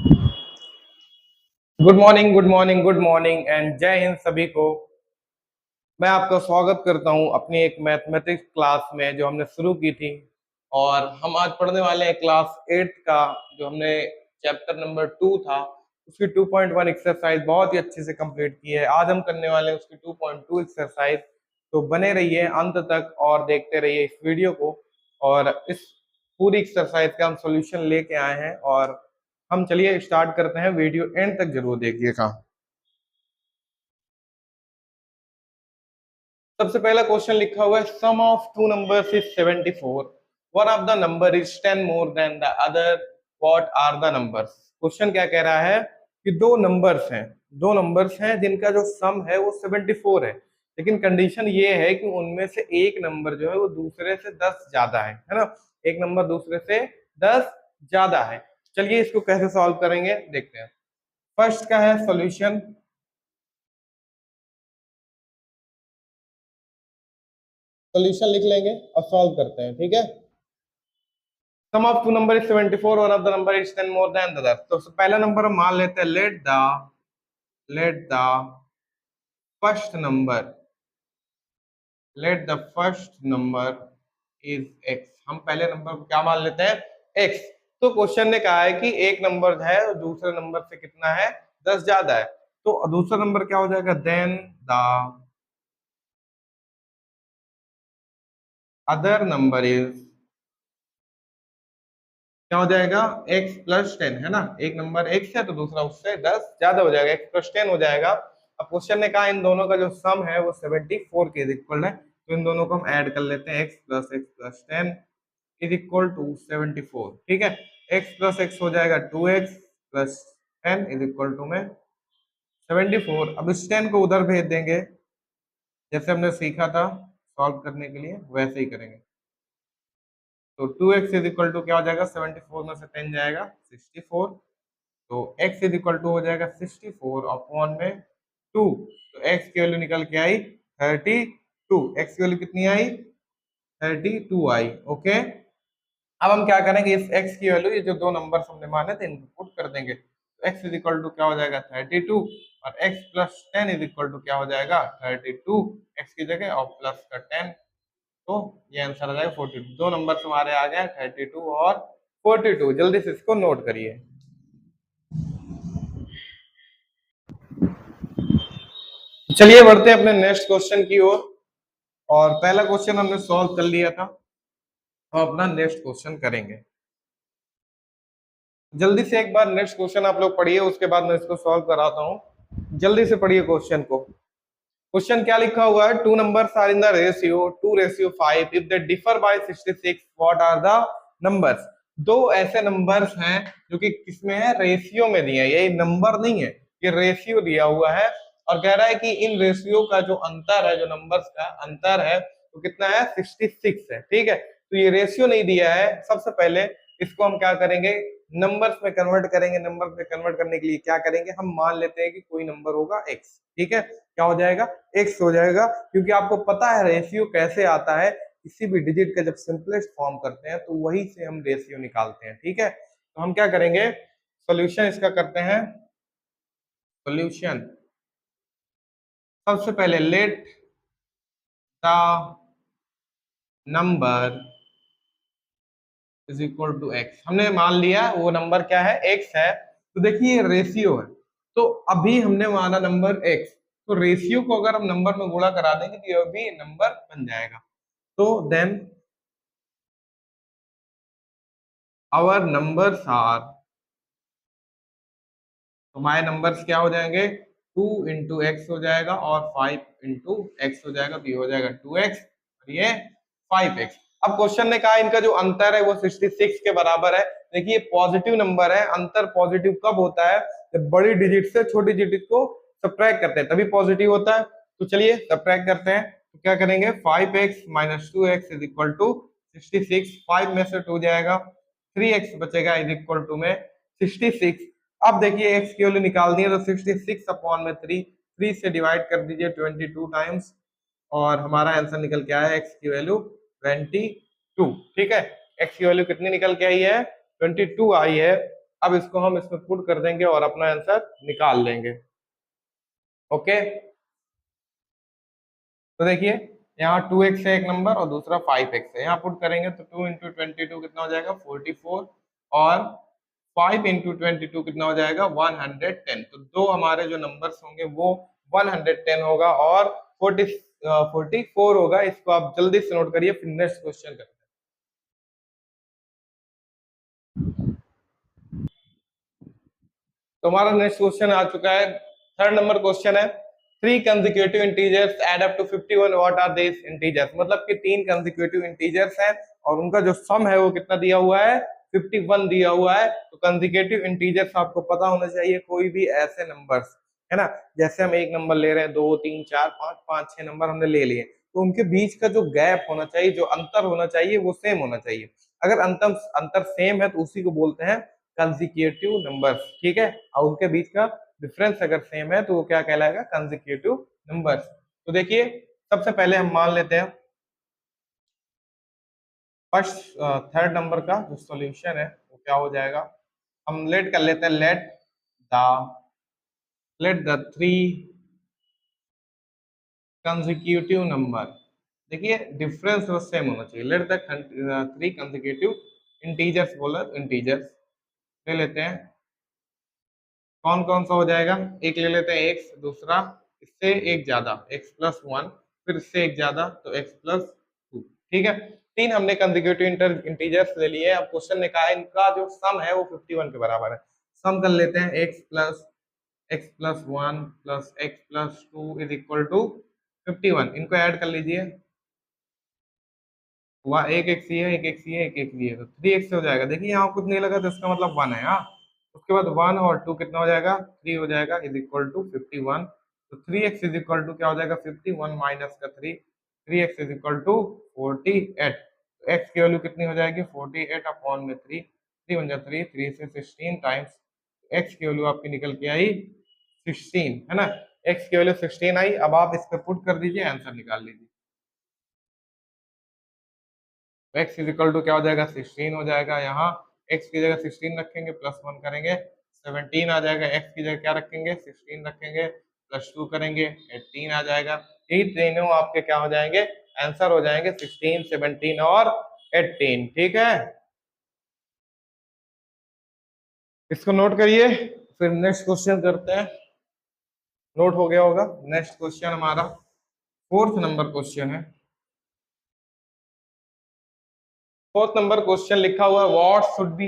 Good morning, good morning, good morning and जय हिंद सभी को। मैं आपका स्वागत करता हूं अपनी एक मैथमेटिक्स क्लास में जो हमने शुरू की थी। और हम आज पढ़ने वाले हैं क्लास 8 का, जो हमने चैप्टर नंबर 2 था उसकी 2.1 एक्सरसाइज बहुत ही अच्छे से कंप्लीट की है। आज हम करने वाले हैं उसकी 2.2 एक्सरसाइज। तो बने रहिए अंत तक और देखते रहिए इस वीडियो को। और इस पूरी एक्सरसाइज का हम सॉल्यूशन लेके आए हैं और हम चलिए स्टार्ट करते हैं। वीडियो एंड तक जरूर देखिएगा। सबसे पहला क्वेश्चन लिखा हुआ है sum of two numbers is 74, one of the number is 10 more than the other, what are the numbers. Question क्या कह रहा है कि दो नंबर्स हैं जिनका जो सम है वो 74 है, लेकिन कंडीशन ये है कि उनमें से एक नंबर जो है वो दूसरे से 10 ज्यादा है ना। एक नंबर दूसरे से 10 ज्यादा है। चलिए इसको कैसे सॉल्व करेंगे देखते हैं। फर्स्ट का है सॉल्यूशन। सॉल्यूशन लिख लेंगे और सॉल्व करते हैं, ठीक है। Sum of two number is 74, one of the number is 10 more than the other. तो पहला नंबर हम मान लेते हैं let the first number let the first number is X. हम पहले नंबर को क्या मान लेते हैं, एक्स। तो क्वेश्चन ने कहा है कि एक नंबर है और दूसरे नंबर से कितना है, 10 ज्यादा है। तो दूसरा नंबर क्या हो जाएगा, then the other number is, क्या हो जाएगा, x प्लस 10 है ना। एक नंबर x है तो दूसरा उससे 10 ज्यादा हो जाएगा, x प्लस 10 हो जाएगा। अब क्वेश्चन ने कहा इन दोनों का जो सम है वो 74 के इक्वल है, तो इन दोनों को हम ऐड कर लेते हैं। x plus 10 is equal to 74, ठीक है। x प्लस x हो जाएगा 2x plus 10 is equal to में 74। अब इस 10 को उधर भेज देंगे, जैसे हमने सीखा था सॉल्व करने के लिए वैसे ही करेंगे। तो 2x इज इक्वल टू क्या हो जाएगा, 74 में से 10 जाएगा 64। तो x इज इक्वल टू हो जाएगा 64 अपॉन में 2। तो x की वैल्यू निकल के आई 32। x की वैल्यू कितनी आई, 32 आई। ओके, अब हम क्या करेंगे, इस x की वैल्यू, ये जो दो नंबर हमने माने थे इनको पुट कर देंगे। तो x इज इक्वल टू क्या हो जाएगा 32, और x plus 10 is equal to क्या हो जाएगा 32, x की जगह और प्लस का 10। तो ये आंसर आ जाएगा 42। दो नंबर हमारे आ गए 32 और 42। जल्दी से इसको नोट करिए। चलिए बढ़ते हैं अपने नेक्स्ट क्वेश्चन की ओर। और पहला क्वेश्चन हमने सॉल्व कर लिया था, हम अपना नेक्स्ट क्वेश्चन करेंगे। जल्दी से एक बार नेक्स्ट क्वेश्चन आप लोग पढ़िए, उसके बाद मैं इसको सॉल्व कराता हूँ। जल्दी से पढ़िए क्वेश्चन को। क्वेश्चन क्या लिखा हुआ है, two numbers are in the ratio 2:5, if they differ by 66, what are the numbers. दो ऐसे नंबर्स हैं जो कि किसमें है, रेशियो में दिए हैं। ये नंबर नहीं है, ये रेशियो दिया हुआ है। और कह रहा है कि इन रेशियो का जो अंतर है, जो नंबर्स का अंतर है वो कितना है, 66 है, ठीक है। तो ये रेशियो नहीं दिया है। सबसे पहले इसको हम क्या करेंगे, नंबर्स में कन्वर्ट करेंगे। नंबर्स में कन्वर्ट करने के लिए क्या करेंगे, हम मान लेते हैं कि कोई नंबर होगा x, ठीक है। क्या हो जाएगा, x हो जाएगा, क्योंकि आपको पता है रेशियो कैसे आता है। किसी भी डिजिट का जब सिंपलेस्ट फॉर्म करते हैं तो वही से हम रेशियो निकालते हैं, ठीक है। तो हम क्या करेंगे, सॉल्यूशन इसका करते हैं। सॉल्यूशन, सबसे पहले let the number is equal to x. हमने मान लिया वो नंबर क्या है, एक्स है। तो देखिए रेशियो है, तो अभी हमने माना नंबर एक्स, तो रेशियो को अगर हम नंबर में गुणा करा देंगे तो ये भी नंबर बन जाएगा। तो देन आवर नंबर्स आर, तो हमारे नंबर्स क्या हो जाएंगे, 2 × x हो जाएगा और 5 × x हो जाएगा। तो ये हो जाएगा 2x और ये 5x। अब क्वेश्चन ने कहा इनका जो अंतर है वो 66 के बराबर है। देखिए पॉजिटिव नंबर है, अंतर पॉजिटिव कब होता है, जब बड़ी डिजिट से छोटी डिजिट को सब्ट्रैक्ट करते हैं तभी पॉजिटिव होता है। तो चलिए सब्ट्रैक्ट करते हैं। तो क्या करेंगे, 5x - 2x is equal to 66। 5 में से 2 जाएगा, 3x बचेगा इज इक्वल टू में 66। अब देखिए x की वैल्यू निकालनी है, तो 66 अपॉन में 3 से डिवाइड कर दीजिए 22 टाइम्स, और हमारा आंसर निकल के आया है x की वैल्यू 22, ठीक है। x की वैल्यू कितनी निकल के आई है, 22 आई है। अब इसको हम इसमें पुट कर देंगे और अपना आंसर निकाल लेंगे। ओके, तो देखिए यहाँ 2x है एक नंबर और दूसरा 5x है। यहाँ पुट करेंगे तो 2 इंटू 22 कितना हो जाएगा 44, और 5 इंटू 22 कितना हो जाएगा 110। तो दो हमारे जो नंबर्स होंगे वो 110 होगा और 44 होगा। इसको आप जल्दी से नोट करिए, फिर नेक्स्ट क्वेश्चन करते हैं। तो हमारा नेक्स्ट क्वेश्चन आ चुका है, थर्ड नंबर क्वेश्चन है, three consecutive integers add up to 51, what are this integers. मतलब कि तीन कंसेक्यूटिव इंटीजर्स हैं और उनका जो सम है वो कितना दिया हुआ है 51 दिया हुआ है। तो कंसेक्यूटिव इंटीजर्स आपको पता होना चाहिए कोई भी ऐसे नंबर्स, है ना, जैसे हम एक नंबर ले रहे हैं, 2 3 4 5 5 6 नंबर हमने ले लिए, तो उनके बीच का जो गैप होना चाहिए, जो अंतर होना चाहिए वो सेम होना चाहिए। अगर अंतर अंतर सेम है तो उसी को बोलते हैं कंसेक्यूटिव नंबर्स, ठीक है। और उनके बीच का डिफरेंस अगर सेम है तो वो क्या कहलाएगा कंसेक्यूटिव नंबर्स। तो देखिए सबसे पहले हम मान लेते हैं फर्स्ट थर्ड नंबर का जो सॉल्यूशन है वो क्या हो जाएगा, हम लेट कर लेते हैं, the late the three consecutive number. देखिए डिफरेंस वो सेम होना चाहिए। Late the three consecutive integers, बोला इंटीजर्स ले लेते हैं, कौन कौन सा हो जाएगा, एक ले लेते हैं एक्स, दूसरा इससे एक ज्यादा एक्स प्लस वन, फिर इससे एक ज्यादा तो एक्स प्लस टू, ठीक है। तीन हमने कंसेक्यूटिव इंटीजर्स ले लिए। अब क्वेश्चन ने कहा इनका जो सम है वो 51 के बराबर है। सम कर लेते हैं, x plus one plus x plus two is equal to 51। इनको ऐड कर लीजिए, वहाँ एक एक्स ही है, एक एक्स ही है, एक एक्स ही है, तो 3x हो जाएगा। देखिए यहाँ कुछ नहीं लगा तो इसका मतलब 1 है। हाँ, उसके बाद 1 और 2 कितना हो जाएगा 3 हो जाएगा, इज इक्वल टू 51। तो 3x इज इक्वल टू क्या हो जाएगा 51 माइनस का 3, 3x इज इक्वल टू 48। तो x की वैल्यू कितनी हो जाएगी 48 अपॉन में 3, 3 बन जाए 3, 3 से 16 टाइम्स x की वैल्यू आपकी निकल के आई 16, है ना। x की वैल्यू 16 आई। अब आप इस पे पुट कर दीजिए, आंसर निकाल लीजिए। x इज इक्वल टू क्या हो जाएगा 16 हो जाएगा। यहाँ x की जगह 16 रखेंगे, प्लस 1 करेंगे 17 आ जाएगा। x की जगह क्या रखेंगे 16 रखेंगे, प्लस 2 करेंगे 18 आ जाएगा। यही तीनों आपके क्या हो जाएंगे आंसर हो जाएंगे 16, 17 और 18, ठीक है। इसको नोट करिए, फिर नेक्स्ट क्वेश्चन करते हैं। नोट हो गया होगा। नेक्स्ट क्वेश्चन हमारा फोर्थ नंबर क्वेश्चन है। फोर्थ नंबर क्वेश्चन लिखा हुआ है what should be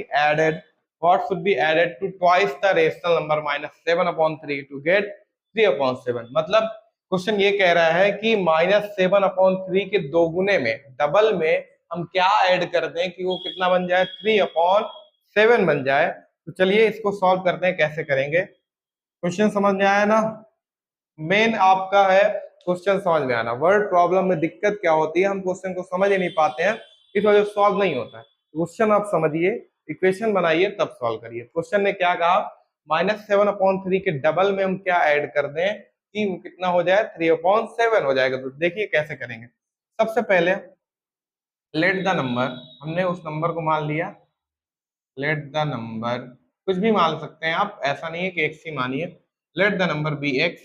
added to twice the rational number -7/3 to get 3/7। मतलब क्वेश्चन ये कह रहा है कि -7/3 के दोगुने में, डबल में हम क्या ऐड कर दें कि वो कितना बन जाए 3/7 बन जाए। तो चलिए इसको सॉल्व करते हैं, कैसे करेंगे। क्वेश्चन समझ में आया ना। मेन आपका है क्वेश्चन समझ में आना। वर्ड प्रॉब्लम में दिक्कत क्या होती है, हम क्वेश्चन को समझ ही नहीं पाते हैं, इस वजह से सॉल्व नहीं होता है। क्वेश्चन आप समझिए, इक्वेशन बनाइए तब सॉल्व करिए। क्वेश्चन ने क्या कहा -7/3 के डबल में हम क्या ऐड कर दें कि वो कितना हो जाए 3/7 हो जाएगा। तो देखिए कैसे करेंगे। सबसे पहले लेट द नंबर, हमने उस नंबर को मान लिया, लेट द नंबर कुछ भी मान सकते हैं आप, ऐसा नहीं है कि एक्स ही मानिए। Let the number be x,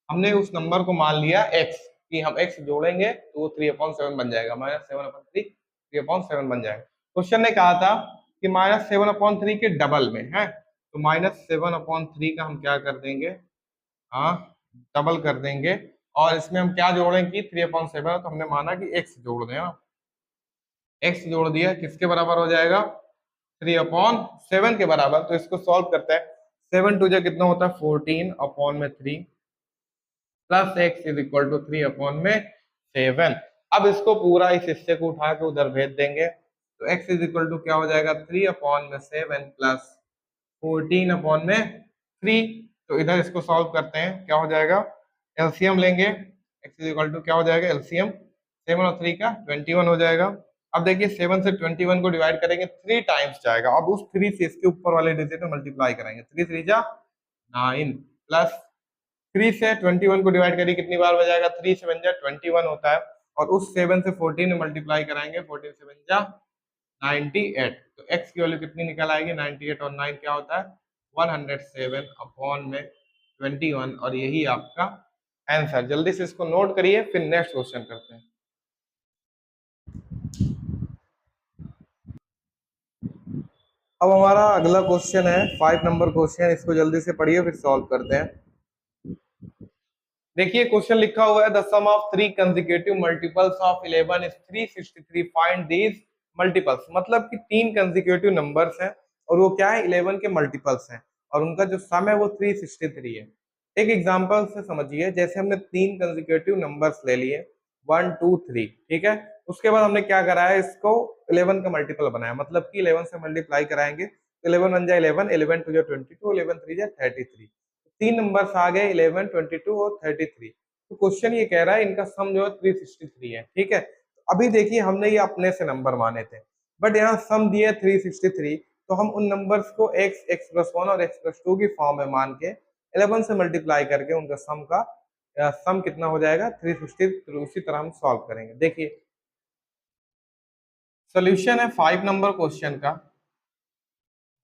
हमने उस नंबर को मान लिया x, कि हम x जोड़ेंगे तो वो 3/7 बन जाएगा, -7/3 3/7 बन जाएगा। क्वेश्चन ने कहा था कि -7/3 के डबल में है, तो -7/3 का हम क्या कर देंगे, हाँ डबल कर देंगे, और इसमें हम क्या जोड़ेंगे कि 3/7, तो हमने माना कि x जोड़ दें। हाँ, x जोड़ दिया, किसके बराबर हो जाएगा 3/7 के बराबर। तो इसको सॉल्व करते हैं, 7 टू जा कितना होता है 14/3 plus x is equal to 3/7। अब इसको पूरा इस हिस्से को उठा के उधर भेज देंगे, तो x इज इक्वल टू क्या हो जाएगा 3/7 प्लस 14/3। तो इधर इसको सॉल्व करते हैं, क्या हो जाएगा एलसीएम लेंगे, x इज इक्वल टू क्या हो जाएगा एलसीएम 7 और 3 का 21 हो जाएगा। अब देखिए 7 से 21 को डिवाइड करेंगे 3 टाइम्स जाएगा। अब उस 3 से इसके ऊपर वाले डिजिट में मल्टीप्लाई करेंगे, 3 3 जा 9 प्लस 3 से 21 को डिवाइड करिए कितनी बार बन जाएगा, 3 से बन जाए 21 होता है, और उस 7 से 14 में मल्टीप्लाई कराएंगे, 14 से बन जा 98। तो x की वैल्यू कितनी निकल आएगी, 98 और 9 क्या होता है 107 अपॉन में 21, और यही आपका आंसर। जल्दी से इसको नोट करिए, फिर नेक्स्ट क्वेश्चन करते हैं। अब हमारा अगला क्वेश्चन है 5 नंबर क्वेश्चन, इसको जल्दी से पढ़िए फिर सॉल्व करते हैं। देखिए क्वेश्चन लिखा हुआ है the sum of three consecutive multiples of 11 is 363, find these multiples. मतलब कि तीन कंसेक्यूटिव नंबर्स हैं और वो क्या है 11 के मल्टीपल्स हैं, और उनका जो सम है वो 363 है। एक एग्जांपल से समझिए, जैसे हमने तीन कंसेक्यूटिव नंबर्स ले लिए 1 2 3, ठीक है। उसके बाद हमने क्या करा है, इसको 11 का मल्टीपल बनाया, मतलब कि 11 से मल्टीप्लाई कराएंगे तो 11 बन जाए 11, 11 टू जा 22, 11 3 जा 33। तीन नंबर्स आ गए 11, 22 और 33। तो क्वेश्चन ये कह रहा है इनका सम जो है 363 है, ठीक है। अभी देखिए हमने ये अपने से नंबर माने थे, बट यहाँ सम दिया 363, तो हम उन नंबर्स को x, x+1 और x+2 की फॉर्म में मान के 11 से मल्टीप्लाई करके उनका सम का सम कितना हो जाएगा 363। उसी तरह हम सॉल्व करेंगे। देखिए सोल्यूशन है 5 नंबर क्वेश्चन का,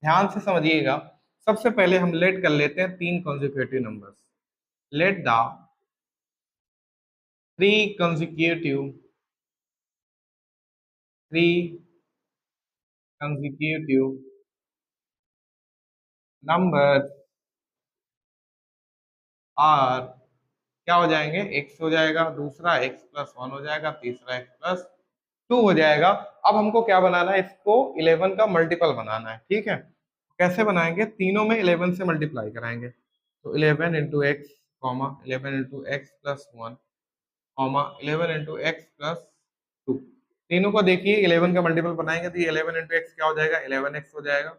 ध्यान से समझिएगा। सबसे पहले हम लेट कर लेते हैं तीन consecutive numbers. Let the three three consecutive numbers are क्या हो जाएंगे, x हो जाएगा, दूसरा x+1 हो जाएगा, तीसरा x+2 हो जाएगा। अब हमको क्या बनाना है, इसको 11 का मल्टीपल बनाना है, ठीक है। कैसे बनाएंगे, तीनों में 11 से मल्टीप्लाई कराएंगे, तो 11 into x comma 11 into x+1 comma 11 into x+2। तीनों को देखिए 11 का मल्टीपल बनाएंगे तो ये 11 इंटू एक्स क्या हो जाएगा 11x हो जाएगा,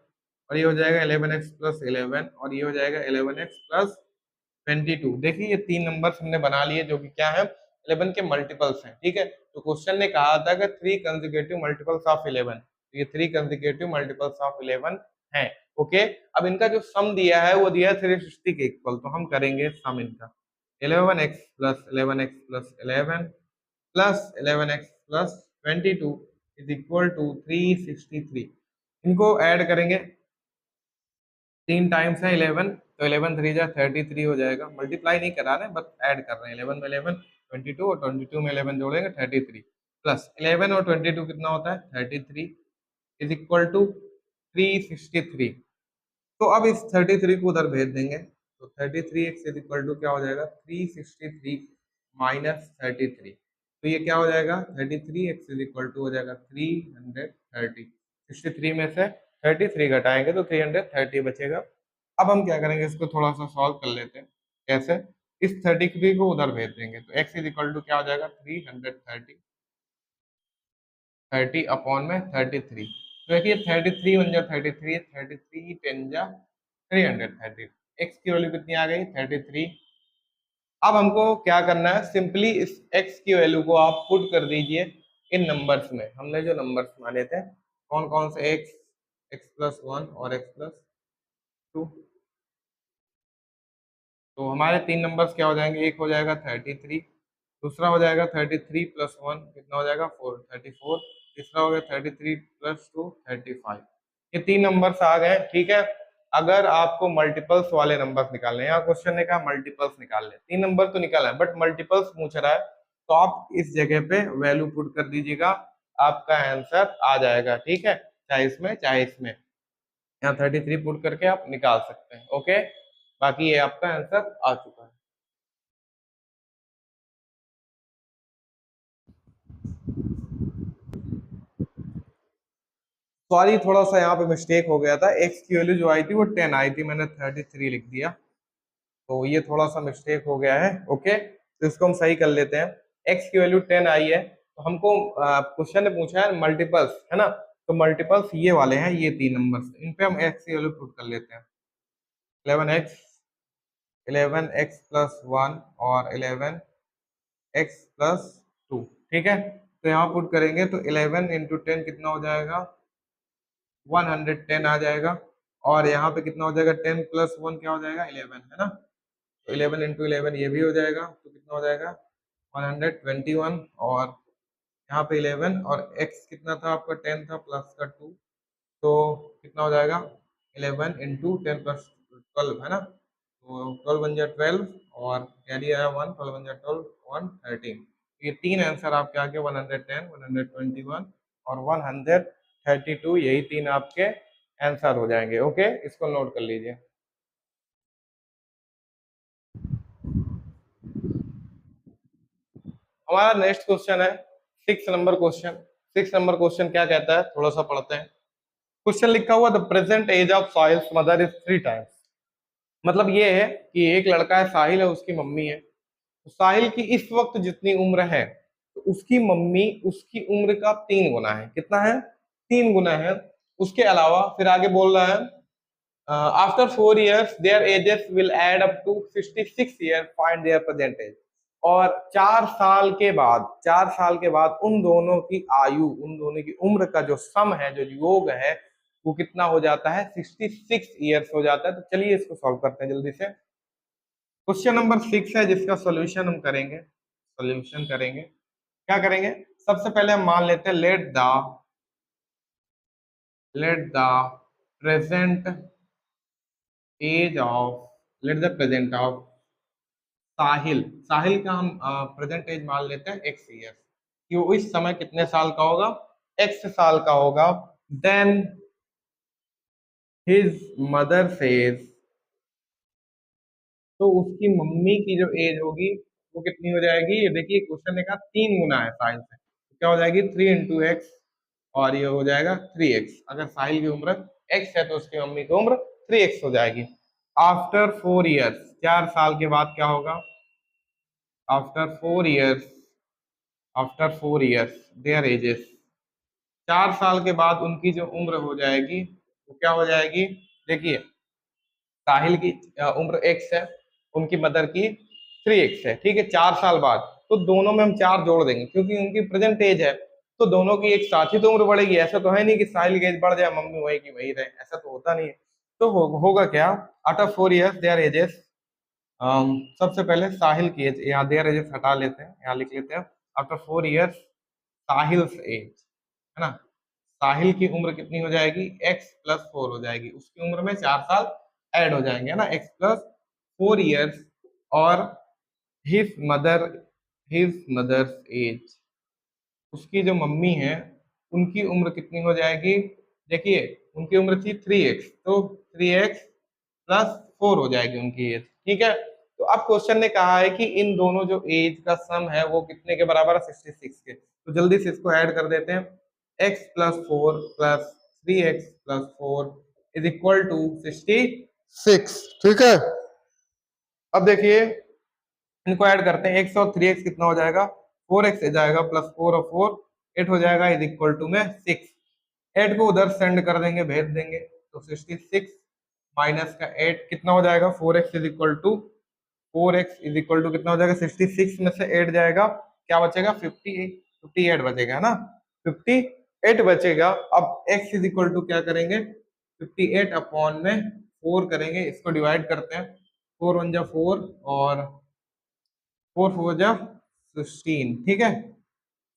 और ये हो जाएगा 11x+11, और ये हो जाएगा 11x+22। देखिए ये तीन नंबर्स हमने बना लिए जो कि क्या है 11 के मल्टीपल्स हैं, ठीक है। तो क्वेश्चन ने कहा था कि थ्री कंसेक्यूटिव मल्टीपल्स ऑफ 11, तो ये थ्री कंसेक्यूटिव मल्टीपल्स ऑफ 11 हैं, ओके। अब इनका जो सम दिया है वो दिया है 360 के इक्वल, तो हम करेंगे सम इनका 11x plus 11x plus 11 plus 11x plus 22 is equal to 363। इनको ऐड करेंगे, तीन टाइम्स है 11, तो 11 3 जा 33 हो जाएगा। मल्टीप्लाई नहीं करा रहे बस ऐड कर रहे हैं, 11 में 11 22 और 22 में 11 जोड़ेंगे 33 प्लस 11 और 22 कितना होता है 33 इज इक्वल टू 363। तो अब इस 33 को उधर भेज देंगे, तो 33x इज इक्वल टू क्या हो जाएगा 363 माइनस 33। तो ये क्या हो जाएगा 33x इज इक्वल टू हो जाएगा 330। 63 में से 33 घटाएंगे तो 330 बचेगा। अब हम क्या करेंगे, इसको थोड़ा सा सॉल्व कर लेते हैं। कैसे, इस 33 को उधर भेज देंगे, तो x इज इक्वल टू क्या हो जाएगा 330, 30 अपॉन में 33। तो देखिए 33 बन जा 33, 33 10 जा 330, x की वैल्यू कितनी आ गई 33। अब हमको क्या करना है, सिंपली इस x की वैल्यू को आप पुट कर दीजिए इन नंबर्स में। हमने जो नंबर्स माने थे कौन कौन से, x, x+1 और x+2। तो हमारे तीन नंबर्स क्या हो जाएंगे, एक हो जाएगा 33, दूसरा हो जाएगा 33+1 कितना हो जाएगा 4 34, तीसरा हो गया 33+2 35। ये तीन नंबर्स आ गए, ठीक है। अगर आपको मल्टीपल्स वाले नंबर्स निकालने हैं, यहाँ क्वेश्चन ने कहा मल्टीपल्स निकाल ले, तीन नंबर तो निकाला है बट मल्टीपल्स पूछ रहा है, तो आप इस जगह पे वैल्यू पुट कर दीजिएगा, आपका आंसर आ जाएगा, ठीक है। चाहे इसमें चाहे इसमें, यहाँ 33 पुट करके आप निकाल सकते हैं, ओके। बाकी ये आपका आंसर आ चुका है। सॉरी थोड़ा सा यहाँ पे मिस्टेक हो गया था, एक्स की वैल्यू जो आई थी वो 10 आई थी, मैंने 33 लिख दिया, तो ये थोड़ा सा मिस्टेक हो गया है, ओके। तो इसको हम सही कर लेते हैं। एक्स की वैल्यू 10 आई है, तो हमको क्वेश्चन ने पूछा है मल्टीपल्स, है ना। तो मल्टीपल्स ये वाले हैं, ये तीन नंबर्स, इन पे हम एक्स की वैल्यू पुट कर लेते हैं। 11x+1 और 11x+2, ठीक है। तो यहाँ पुट करेंगे तो 11 इंटू 10 कितना हो जाएगा 110 आ जाएगा, और यहाँ पे कितना हो जाएगा 10+1 क्या हो जाएगा 11, है ना। तो 11 इंटू 11 ये भी हो जाएगा, तो कितना हो जाएगा 121, और यहाँ पे 11 और x कितना था आपका 10 था प्लस का 2, तो कितना हो जाएगा 11 इंटू 10 प्लस 12 है ना, तो 12 बन जाए 12 और कैरी आया 1, 12 बन जाए 12 1 13। ये तीन आंसर आपके आगे 110 121 और 132, यही तीन आपके आंसर हो जाएंगे। ओके, इसको नोट कर लीजिए। हमारा नेक्स्ट क्वेश्चन है 6 नंबर क्वेश्चन। 6 नंबर क्वेश्चन क्या कहता है, थोड़ा सा पढ़ते हैं। क्वेश्चन लिखा हुआ the present age of Sahil's mother is 3 times. मतलब ये है कि एक लड़का है साहिल है, उसकी मम्मी है। तो साहिल की इस वक्त जितनी उम्र है, तो उसकी मम्मी उसकी उम्र का 3 गुना है। कितना है? 3 गुना है। उसके अलावा फिर आगे बोल रहा है after 4 years their ages will add up to 66 years, find their present age। और 4 साल के बाद, 4 साल के बाद उन दोनों की आयु, उन दोनों की उम्र का जो सम है, जो योग है, वो कितना हो जाता है? 66 ईयर्स हो जाता है। तो चलिए इसको सॉल्व करते हैं जल्दी से। क्वेश्चन नंबर 6 है जिसका सॉल्यूशन हम करेंगे। सॉल्यूशन करेंगे, क्या करेंगे? सबसे पहले हम मान लेते हैं let the present age of let the present of Sahil. Sahil का हम प्रेजेंट एज मान लेते हैं x ईयर्स, कि वो इस समय कितने साल का होगा? x साल का होगा। देन हिज मदर सेज, तो उसकी मम्मी की जो एज होगी वो कितनी हो जाएगी? ये देखिए क्वेश्चन ने कहा 3 गुना है साहिल से, तो क्या हो जाएगी? 3 × x, और ये हो जाएगा 3x। अगर साहिल की उम्र x है तो उसकी मम्मी की उम्र 3x हो जाएगी। आफ्टर 4 years, 4 साल के बाद क्या होगा? After 4 years, after 4 years there edges, 4 साल के बाद उनकी जो उम्र हो जाएगी वो क्या हो जाएगी? देखिए साहिल की उम्र x है, उनकी मदर की 3x है, ठीक है। 4 साल बाद तो दोनों में हम 4 जोड़ देंगे क्योंकि उनकी प्रेजेंट एज है, तो दोनों की एक साथ ही तो उम्र बढ़ेगी। ऐसा तो है नहीं कि साहिल की एज बढ़ जाए मम्मी वही की वही रहे, ऐसा तो होता नहीं है। तो होगा क्या? आफ्टर 4 years देयर एजेस, सबसे पहले साहिल की एज, यहाँ देयर एजेस हटा लेते हैं, यहाँ लिख लेते हैं आफ्टर 4 years साहिल एज, है ना। साहिल की उम्र कितनी हो जाएगी? x + 4 हो जाएगी। उसकी उम्र में 4 साल ऐड हो जाएंगे, है ना, x + 4 years। और his mother, his mother's age, उसकी जो मम्मी है उनकी उम्र कितनी हो जाएगी? देखिए उनकी उम्र थी 3x, तो 3x + 4 हो जाएगी उनकी एज, ठीक है। तो अब क्वेश्चन ने कहा है कि इन दोनों जो एज का सम है वो कितने के बराबर है? 66 के। तो जल्दी से इसको ऐड कर देते हैं। x + 4 + 3x + 4 is equal to 66, ठीक है। अब देखिए इनको ऐड करते हैं, x और 3x कितना हो जाएगा? 4x हो जाएगा, +4 और 4 8 हो जाएगा, इज इक्वल टू में 6। 8 को उधर सेंड कर देंगे, भेज देंगे, तो 66 माइनस का 8 कितना हो जाएगा? 4x is equal to, 4x is equal to कितना हो जाएगा? 66 में से 8 जाएगा, क्या बचेगा? 58, 58 बचेगा, है ना, 58 बचेगा। अब x इज इक्वल टू क्या करेंगे? 58 अपॉन में 4 करेंगे, इसको डिवाइड करते हैं। 4 × 1 = 4 और 4 × 4 = 16, ठीक है।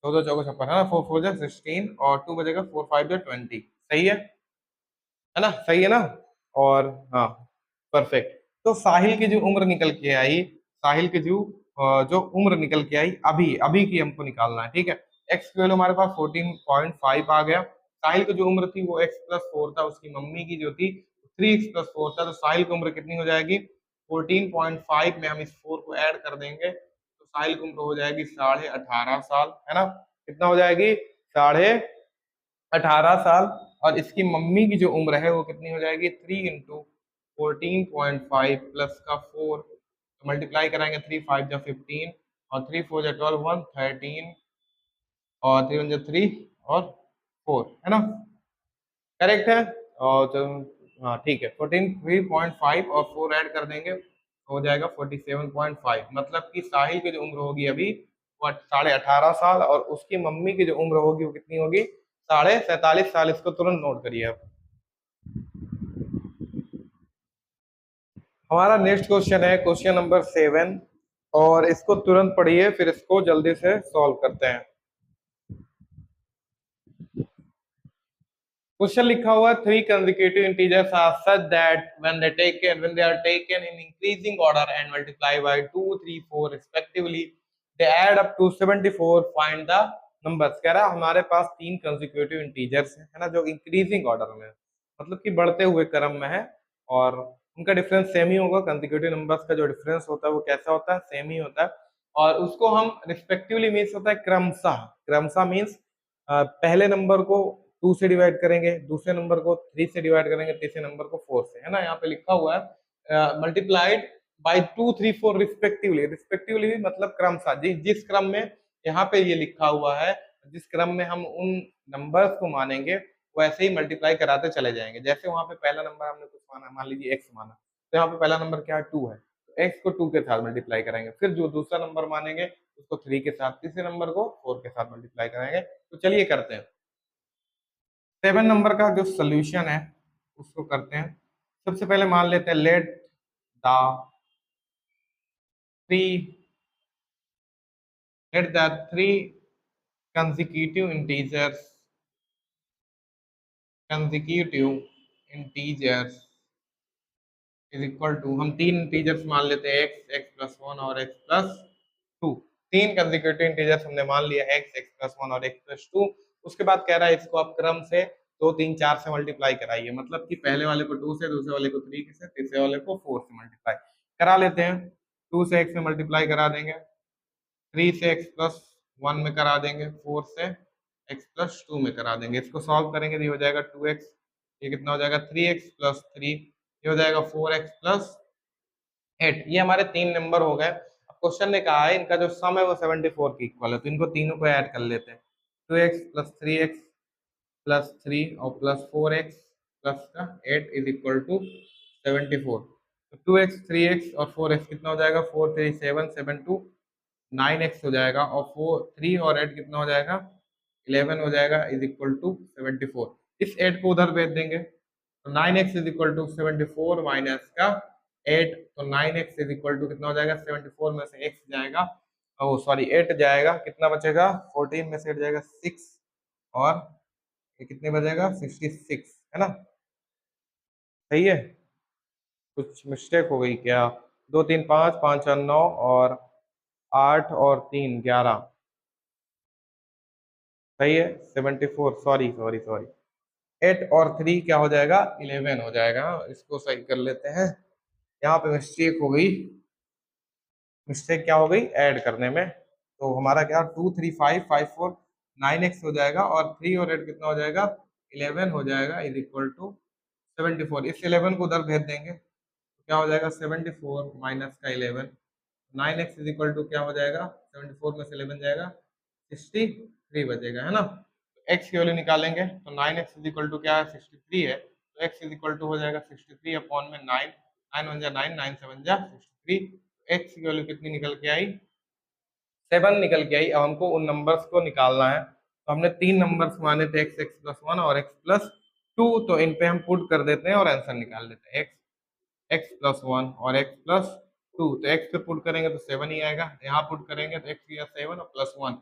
14 × 4 = 56, है ना। 4 × 4 = 16 और 2 बचेगा, 4 × 5 = 20, सही है ना, सही है ना। और हाँ परफेक्ट। तो साहिल की जो उम्र निकल के आई, साहिल की जो उम्र निकल के आई अभी अभी की हमको निकालना है, ठीक है। एक्स की वैल्यू हमारे पास 14.5 आ गया। साहिल की जो उम्र थी वो x + 4 था, उसकी मम्मी की जो थी 3x + 4 था, तो साहिल की उम्र कितनी हो जाएगी? 14.5 में हम इस 4 को ऐड कर देंगे, तो साहिल की उम्र हो जाएगी 18.5 साल, है ना। कितना हो जाएगी? 18.5 साल। और इसकी मम्मी की जो उम्र है वो कितनी हो जाएगी? 3 × 14.5 प्लस का 4, तो मल्टीप्लाई कराएंगे, 3 × 5 = 15 और 3 × 4 = 12, 13 और 3 × 1 = 3 और 4, है ना, करेक्ट है। और तो हाँ ठीक है, 43.5 और 4 ऐड कर देंगे तो हो जाएगा 47.5। मतलब कि साहिल की जो उम्र होगी अभी वो 18.5 साल, और उसकी मम्मी की जो उम्र होगी वो कितनी होगी? 47.5 साल। इसको तुरंत नोट करिए आप। हमारा नेक्स्ट क्वेश्चन है क्वेश्चन नंबर 7, और इसको तुरंत पढ़िए फिर इसको जल्दी से सॉल्व करते हैं। क्वेश्चन लिखा हुआ three consecutive integers are such that when they are taken in increasing order and multiply by 2 3 4 respectively they add up to 74 find the numbers। कह रहा है हमारे पास तीन कंसेक्यूटिव इंटीजर्स है ना, जो इंक्रीजिंग ऑर्डर में है, मतलब कि बढ़ते हुए क्रम में है, और उनका डिफरेंस सेम ही होगा। कंसेक्यूटिव नंबर्स का जो डिफरेंस होता है वो कैसा होता है, सेम ही होता है, और उसको हम रिस्पेक्टिवली मीन्स होता है क्रमशः। क्रमशः मीन्स पहले नंबर को 2 से डिवाइड करेंगे, दूसरे नंबर को 3 से डिवाइड करेंगे, तीसरे नंबर को 4 से, है ना। यहाँ पे लिखा हुआ है मल्टीप्लाइड बाय 2 3 4 रिस्पेक्टिवली। रिस्पेक्टिवली मतलब क्रमशः, जिस क्रम में यहाँ पे ये लिखा हुआ है, जिस क्रम में हम उन नंबर्स को मानेंगे वो ऐसे ही मल्टीप्लाई कराते चले जाएंगे। जैसे वहां पे पहला नंबर हमने कुछ माना, मान लीजिए एक्स माना, तो यहाँ पे पहला नंबर क्या है, 2 है, तो एक्स को 2 के साथ मल्टीप्लाई करेंगे, फिर जो दूसरा नंबर मानेंगे उसको 3 के साथ, तीसरे नंबर को 4 के साथ मल्टीप्लाई करेंगे। तो चलिए करते हैं। 7 नंबर का जो सोल्यूशन है उसको करते हैं। सबसे पहले मान लेते हैं let the three let the three consecutive integers consecutive integers is equal to, हम तीन इंटीजर्स मान लेते हैं एक्स, एक्स प्लस वन और एक्स प्लस टू। तीन कंसेक्यूटिव इंटीजर्स हमने मान लिया एक्स, एक्स प्लस वन और एक्स प्लस टू। उसके बाद कह रहा है इसको आप क्रम से 2 3 4 से मल्टीप्लाई कराइए, मतलब कि पहले वाले को 2 से, दूसरे वाले को 3 से, तीसरे वाले को 4 से मल्टीप्लाई करा लेते हैं। 2 से एक्स में मल्टीप्लाई करा देंगे, 3 से एक्स प्लस वन में करा देंगे, 4 से एक्स प्लस टू में करा देंगे। इसको सॉल्व करेंगे तो ये हो जाएगा 2x, ये कितना हो जाएगा 3x प्लस 3, ये हो जाएगा 4x प्लस 8। ये हमारे तीन नंबर हो गए। अब क्वेश्चन ने कहा है इनका जो सम है वो 74 के इक्वल है, तो इनको तीनों को ऐड कर लेते हैं। 2x प्लस 3x प्लस 3 और प्लस 4x प्लस का 8 इज इक्वल टू 74। तो 2x 3x और 4x कितना हो जाएगा, 4 3 7 7 2 9x हो जाएगा, और 3 और 8 कितना हो जाएगा, 11 हो जाएगा, इज इक्वल टू 74। इस 8 को उधर भेज देंगे, तो 9x is equal to 74 minus का 8, तो 9x इज इक्वल टू कितना हो जाएगा, 74 में से x जाएगा, ओ सॉरी 8 जाएगा, कितना बचेगा, 14 में से 8 जाएगा 6, और ये कितने बचेगा 66, है ना। सही है, कुछ मिस्टेक हो गई क्या, 2 3 5 5 4 9 और 8 और 3 11, सही है 74, सॉरी सॉरी सॉरी, 8 और 3 क्या हो जाएगा, 11 हो जाएगा। इसको सही कर लेते हैं, यहाँ पे मिस्टेक हो गई। मिस्टेक क्या हो गई, ऐड करने में। तो हमारा क्या 2 3 5 5 4 9x हो जाएगा, और 3 और 8 कितना हो जाएगा, 11 हो जाएगा, इज इक्वल टू 74। इस 11 को उधर भेज देंगे, तो क्या हो जाएगा 74 माइनस का 11, 9x इज इक्वल टू क्या हो जाएगा, 74 में से 11 जाएगा 63 बचेगा, है ना। तो x की वैल्यू निकालेंगे, तो 9x इज इक्वल टू क्या है, 63 है, तो x इज इक्वल टू हो जाएगा 63 अपॉन में 9, 9 1 जा 9, 9 7 जा 63, x की वैल्यू कितनी निकल के आई, 7 निकल के आई। अब हमको उन नंबर्स को निकालना है, तो हमने तीन नंबर्स माने थे x, x प्लस वन और x प्लस टू, तो इन पे हम पुट कर देते हैं और आंसर निकाल लेते हैं। x प्लस वन और x प्लस टू, तो x पे पुट करेंगे तो 7 ही आएगा, यहाँ पुट करेंगे तो x या 7 और प्लस 1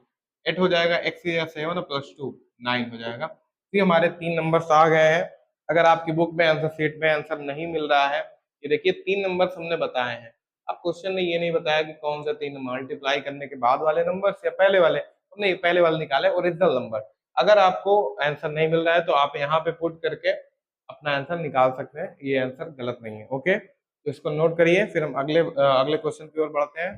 8 हो जाएगा, x या 7 और प्लस 2 9 हो जाएगा। तो ये हमारे तीन नंबर्स आ गए हैं। अगर आपकी बुक में आंसर शीट में आंसर नहीं मिल रहा है, ये देखिए तीन नंबर्स हमने बताए हैं। अब क्वेश्चन ने ये नहीं बताया कि कौन से तीन, मल्टीप्लाई करने के बाद वाले नंबर्स या पहले वाले, हमने पहले वाले निकाले ओरिजिनल नंबर। अगर आपको आंसर नहीं मिल रहा है तो आप यहाँ पे पुट करके अपना आंसर निकाल सकते हैं, ये आंसर गलत नहीं है। ओके, तो इसको नोट करिए, फिर हम अगले क्वेश्चन की ओर बढ़ते हैं।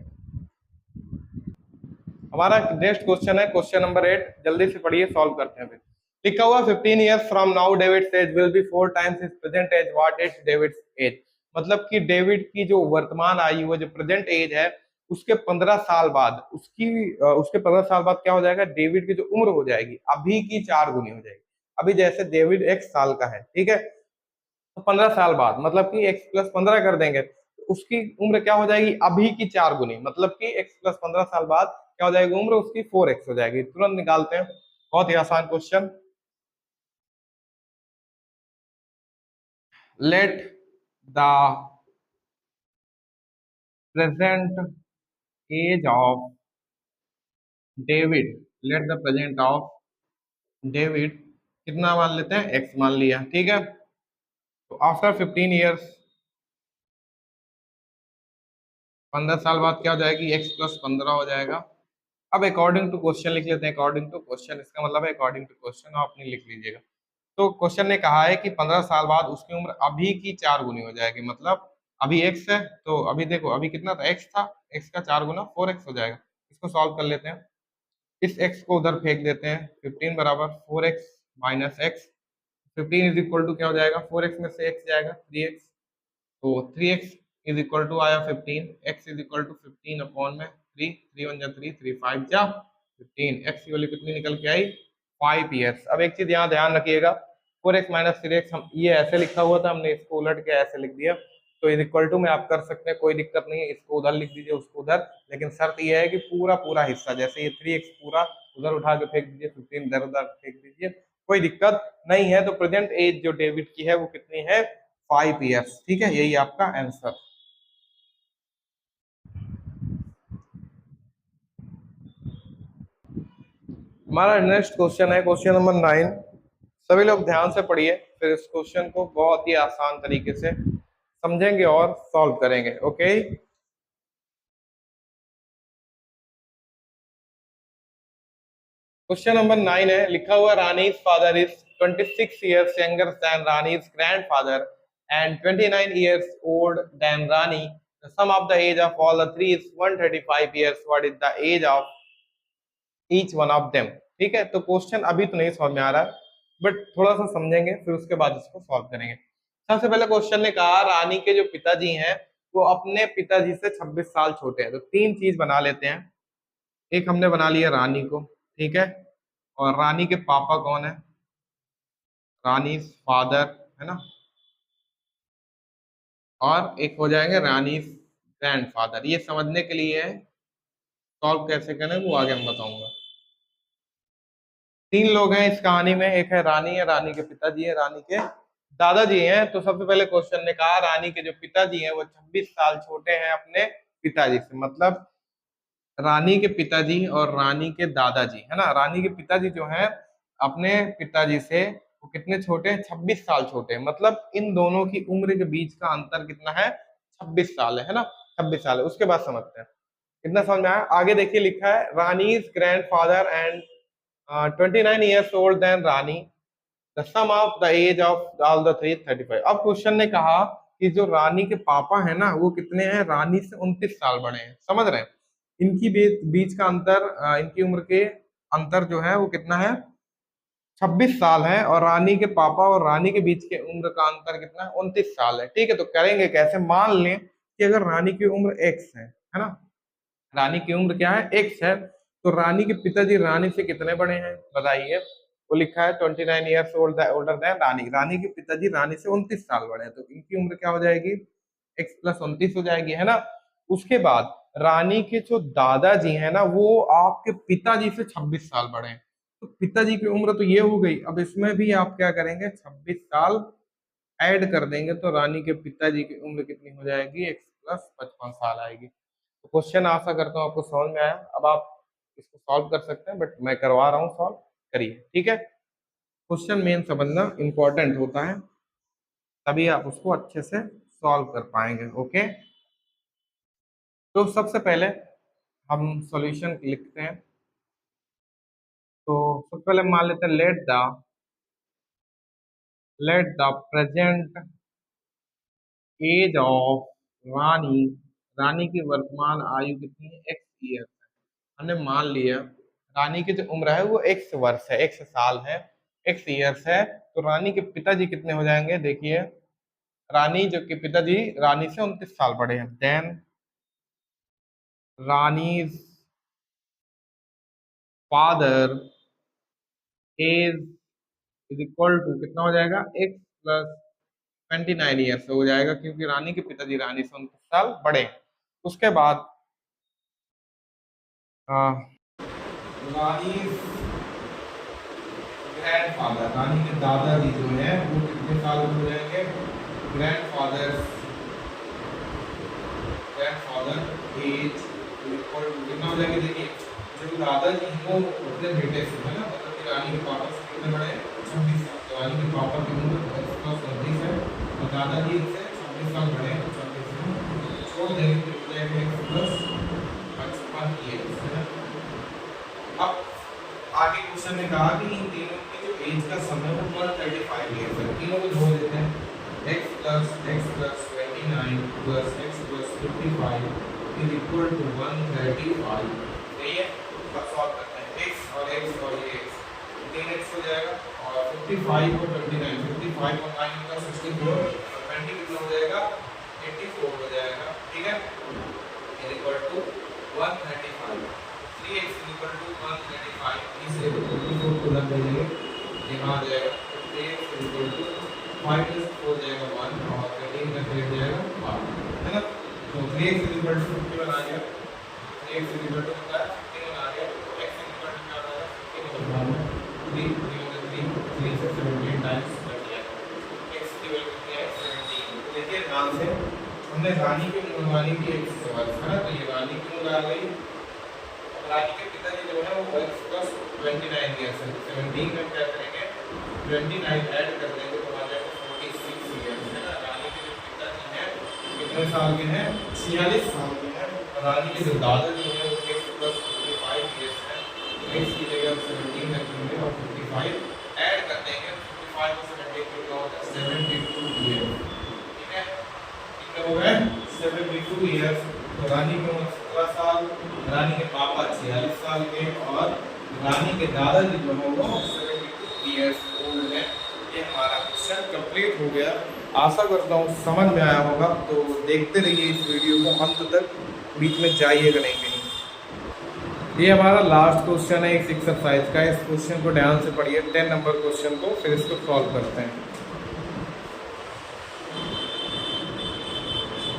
हमारा नेक्स्ट क्वेश्चन है क्वेश्चन नंबर 8, जल्दी से पढ़िए, सॉल्व करते हैं। फिर लिखा हुआ 15 years from now David's age will be 4 times his present age, what is David's age. मतलब कि डेविड की जो वर्तमान आयु है, जो प्रेजेंट एज है, उसके 15 साल बाद उसके 15 साल बाद क्या हो जाएगा, डेविड की जो उम्र हो जाएगी अभी की 4 गुनी हो जाएगी। अभी जैसे डेविड 1 साल का है, ठीक है, तो 15 साल बाद मतलब कि x प्लस 15 कर देंगे, तो उसकी उम्र क्या हो जाएगी, अभी की 4 गुनी, मतलब कि x प्लस 15 साल बाद क्या हो जाएगी उम्र उसकी, 4x हो जाएगी। तुरंत निकालते हैं, बहुत ही आसान question. Let the present age of David, let the present of David कितना मान लेते हैं, एक्स मान लिया, ठीक है। तो आफ्टर 15 ईयर्स, 15 साल बाद क्या हो जाएगी, एक्स प्लस 15 हो जाएगा। अब अकॉर्डिंग टू क्वेश्चन लिख लेते हैं, अकॉर्डिंग टू क्वेश्चन, इसका मतलब है अकॉर्डिंग टू क्वेश्चन, आप अपनी लिख लीजिएगा। तो क्वेश्चन ने कहा है कि 15 साल बाद उसकी उम्र अभी की 4 गुनी हो जाएगी, मतलब अभी एक्स है, तो अभी देखो अभी कितना था, एक्स था, एक्स का 4 गुना 4x हो जाएगा। इसको सॉल्व कर लेते हैं, इस x को उधर फेंक देते हैं, 15 बराबर 4x minus x, 15 is equal to क्या हो जाएगा, 4x में से x जाएगा 3x, तो 3x इज इक्वल टू आया 15, x is equal to 15 upon में 3, 3 1 जा 3, 3 5 जा 15, x की वैल्यू कितनी निकल के आई, 5 ईयर्स। अब एक चीज यहाँ ध्यान रखिएगा, 4x माइनस 3x, हम ये ऐसे लिखा हुआ था, हमने इसको उलट के ऐसे लिख दिया, तो इज इक्वल टू में आप कर सकते हैं, कोई दिक्कत नहीं है, इसको उधर लिख दीजिए उसको उधर, लेकिन शर्त ये है कि पूरा पूरा हिस्सा, जैसे ये 3x पूरा उधर उठा के फेंक दीजिए, 15 इधर उधर फेंक दीजिए, कोई दिक्कत नहीं है। तो प्रेजेंट एज जो डेविड की है वो कितनी है, 5 ईयर्स, ठीक है, यही आपका आंसर। हमारा नेक्स्ट क्वेश्चन है क्वेश्चन नंबर 9। सभी लोग ध्यान से पढ़िए, फिर इस क्वेश्चन को बहुत ही आसान तरीके से समझेंगे और सॉल्व करेंगे, ओके। क्वेश्चन नंबर 9 है, लिखा हुआ Rani's father is 26 years younger than Rani's grandfather and 29 years old than Rani, the sum of the age of all the three is 135 years, what is the age of each one of them. ठीक है, तो question अभी तो नहीं समझ में आ रहा है, बट थोड़ा सा समझेंगे फिर उसके बाद इसको सॉल्व करेंगे। सबसे पहले क्वेश्चन ने कहा रानी के जो पिताजी हैं वो अपने पिताजी से 26 साल छोटे हैं, तो तीन चीज बना लेते हैं। एक हमने बना लिया रानी को, ठीक है, और रानी के पापा कौन है, रानी फादर, है ना, और एक हो जाएंगे रानी ग्रैंडफादर। ये समझने के लिए सॉल्व कैसे करें वो आगे हम बताऊंगा। तीन लोग हैं इस कहानी में, एक है, रानी के पिताजी है, रानी के दादाजी हैं। तो सबसे पहले क्वेश्चन ने कहा रानी के जो पिताजी हैं वो 26 साल छोटे हैं अपने पिताजी से, मतलब रानी के पिताजी और रानी के दादाजी, है ना, रानी के पिताजी जो हैं अपने पिताजी से वो कितने छोटे हैं, 26 साल छोटे हैं, मतलब इन दोनों की उम्र के बीच का अंतर कितना है, 26 साल है ना, 26 साल है। उसके बाद समझते हैं कितना समझ में आया। आगे देखिए लिखा है Rani's grand father and 29 years old than Rani. The sum of the age of all the three 35. अब क्वेश्चन ने कहा कि जो रानी के पापा है ना वो कितने हैं, रानी से 29 साल बड़े हैं, समझ रहे हैं, इनकी बीच का अंतर, इनकी उम्र के अंतर जो है वो कितना है, 26 साल है, और रानी के पापा और रानी के बीच के उम्र का अंतर कितना है, 29 साल है। ठीक है, तो करेंगे कैसे, मान लें कि अगर रानी की उम्र एक्स है ना, रानी की उम्र क्या है, एक्स है, तो रानी के पिताजी रानी से कितने बड़े हैं बताइए। वो लिखा है 29 ईयर्स ओल्डर देन रानी, रानी के पिताजी रानी से 29 साल बड़े हैं, तो इनकी उम्र क्या हो जाएगी, एक्स प्लस 29 हो जाएगी, है ना। उसके बाद रानी के जो दादाजी है ना वो आपके पिताजी से 26 साल बड़े हैं, तो पिताजी की उम्र तो ये हो गई, अब इसमें भी आप क्या करेंगे, 26 साल ऐड कर देंगे, तो रानी के पिताजी की उम्र कितनी हो जाएगी, एक्स प्लस 55 साल आएगी। तो क्वेश्चन आशा करता हूँ आपको समझ में आया। अब आप इसको सॉल्व कर सकते हैं, बट मैं करवा रहा हूँ सॉल्व, करिए, ठीक है। क्वेश्चन मेन समझना इंपॉर्टेंट होता है, तभी आप उसको अच्छे से सॉल्व कर पाएंगे, ओके। तो सबसे पहले हम सॉल्यूशन लिखते हैं। तो सबसे पहले मान लेते हैं let the present age of Rani, Rani की वर्तमान आयु कितनी है, एक्स ईयर। हमने मान लिया रानी की जो उम्र है वो एक्स वर्ष है, एक्स साल है, एक्स ईयर्स है, तो रानी के पिताजी कितने हो जाएंगे, देखिए रानी जो के पिताजी रानी से 29 साल बड़े हैं, then Rani father age is equal to कितना हो जाएगा, एक्स प्लस 29 ईयर्स हो जाएगा, क्योंकि रानी के पिताजी रानी से 29 साल बड़े हैं। उसके बाद रानी ग्रैंडफादर, रानी के दादाजी जो है वो कितने साल के हो जाएंगे, grandfather grandfather age equal to कितना हो जाएगा, देखिए जो दादाजी हैं वो अपने बेटे से, है ना, मतलब कि रानी के पापा से कितने बड़े हैं, 26 साल दिवाली के पापा की उम्र x प्लस 29 है और दादाजी से 26 साल बड़े हैं, 24 में छोड़ देंगे तो हो जाएगा x प्लस 55 ईयर्स है ना। अब आगे क्वेश्चन ने कहा कि इन तीनों की जो एज का समय है वो 135 ईयर्स है। तीनों को जोड़ देते हैं, x plus 29 plus x plus 55 is equal to 135। सही है, अब सॉल्व करते हैं x और x और ये x 3x हो जाएगा और 55 और 29, 55 और 9 होगा 64 और 20 कितना हो जाएगा 84 हो जाएगा। ठीक है, is equal to 135। 3x is equal to 135, इसे 24 को लग जाएंगे, यहाँ आ जाएगा 3x is equal to 5 plus 4 हो जाएगा 1 और 13 का 3 हो जाएगा 5 है ना। तो 3x इज इक्वल टू 51 आ गया, 3x इज इक्वल टू 51 आ गया, x इज इक्वल टू क्या आ जाएगा 51 3 3 से 17 टाइम्स कर दिया, x की वैल्यू कितनी है 17। देखिए ध्यान से, हमने रानी की मूलवानी की x सवाल है ना, तो ये रानी की मूल आ गई। रानी के पिताजी जो है वो x प्लस 29 ईयर्स है, 17 में क्या करेंगे 29 ऐड कर देंगे तो आ जाएगा 46 ईयर्स है ना। रानी के जो पिताजी हैं कितने साल के हैं 46 साल के हैं, और रानी के जो दादाजी हैं वो x प्लस 55 ईयर्स है, तो x की जगह 17 रखेंगे और 55 ऐड कर देंगे, 55 और 17 कितना होता है 72 ईयर्स। ठीक है, कितने हो गए 72 ईयर्स। तो रानी की उम्र 17 साल, रानी के पापा 46 साल के और रानी के दादाजी जो है वो 72 ईयर्स ओल्ड है। ये हमारा क्वेश्चन कंप्लीट हो गया। आशा करता हूँ समझ में आया होगा, तो देखते रहिए इस वीडियो को अंत तक, बीच में जाइएगा नहीं कहीं। ये हमारा लास्ट क्वेश्चन है इस एक्सरसाइज का। इस क्वेश्चन को ध्यान से पढ़िए, 10 नंबर क्वेश्चन को, फिर इसको सॉल्व करते हैं।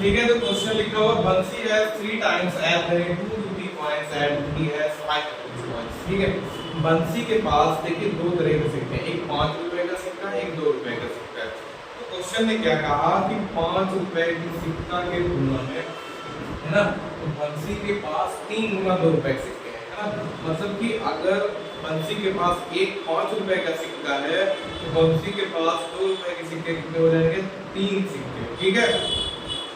ठीक है, तो क्वेश्चन लिखा हुआ बंसी है 3 times add 2 rupee coins and he has 5 rupee coins. ठीक है, बंसी के पास देखिए दो तरह के सिक्के हैं, एक 5 रुपए का सिक्का है, एक 2 रुपए का सिक्का है। तो क्वेश्चन ने क्या कहा कि 5 रुपए की सिक्का के तुलना में है ना, तो बंसी के पास 3 गुना 2 रुपए के सिक्के हैं है ना। मतलब कि अगर बंसी के पास एक 5 रुपए का सिक्का है तो बंसी के पास 2 रुपए के सिक्के कितने हो जाएंगे 3 सिक्के। ठीक है,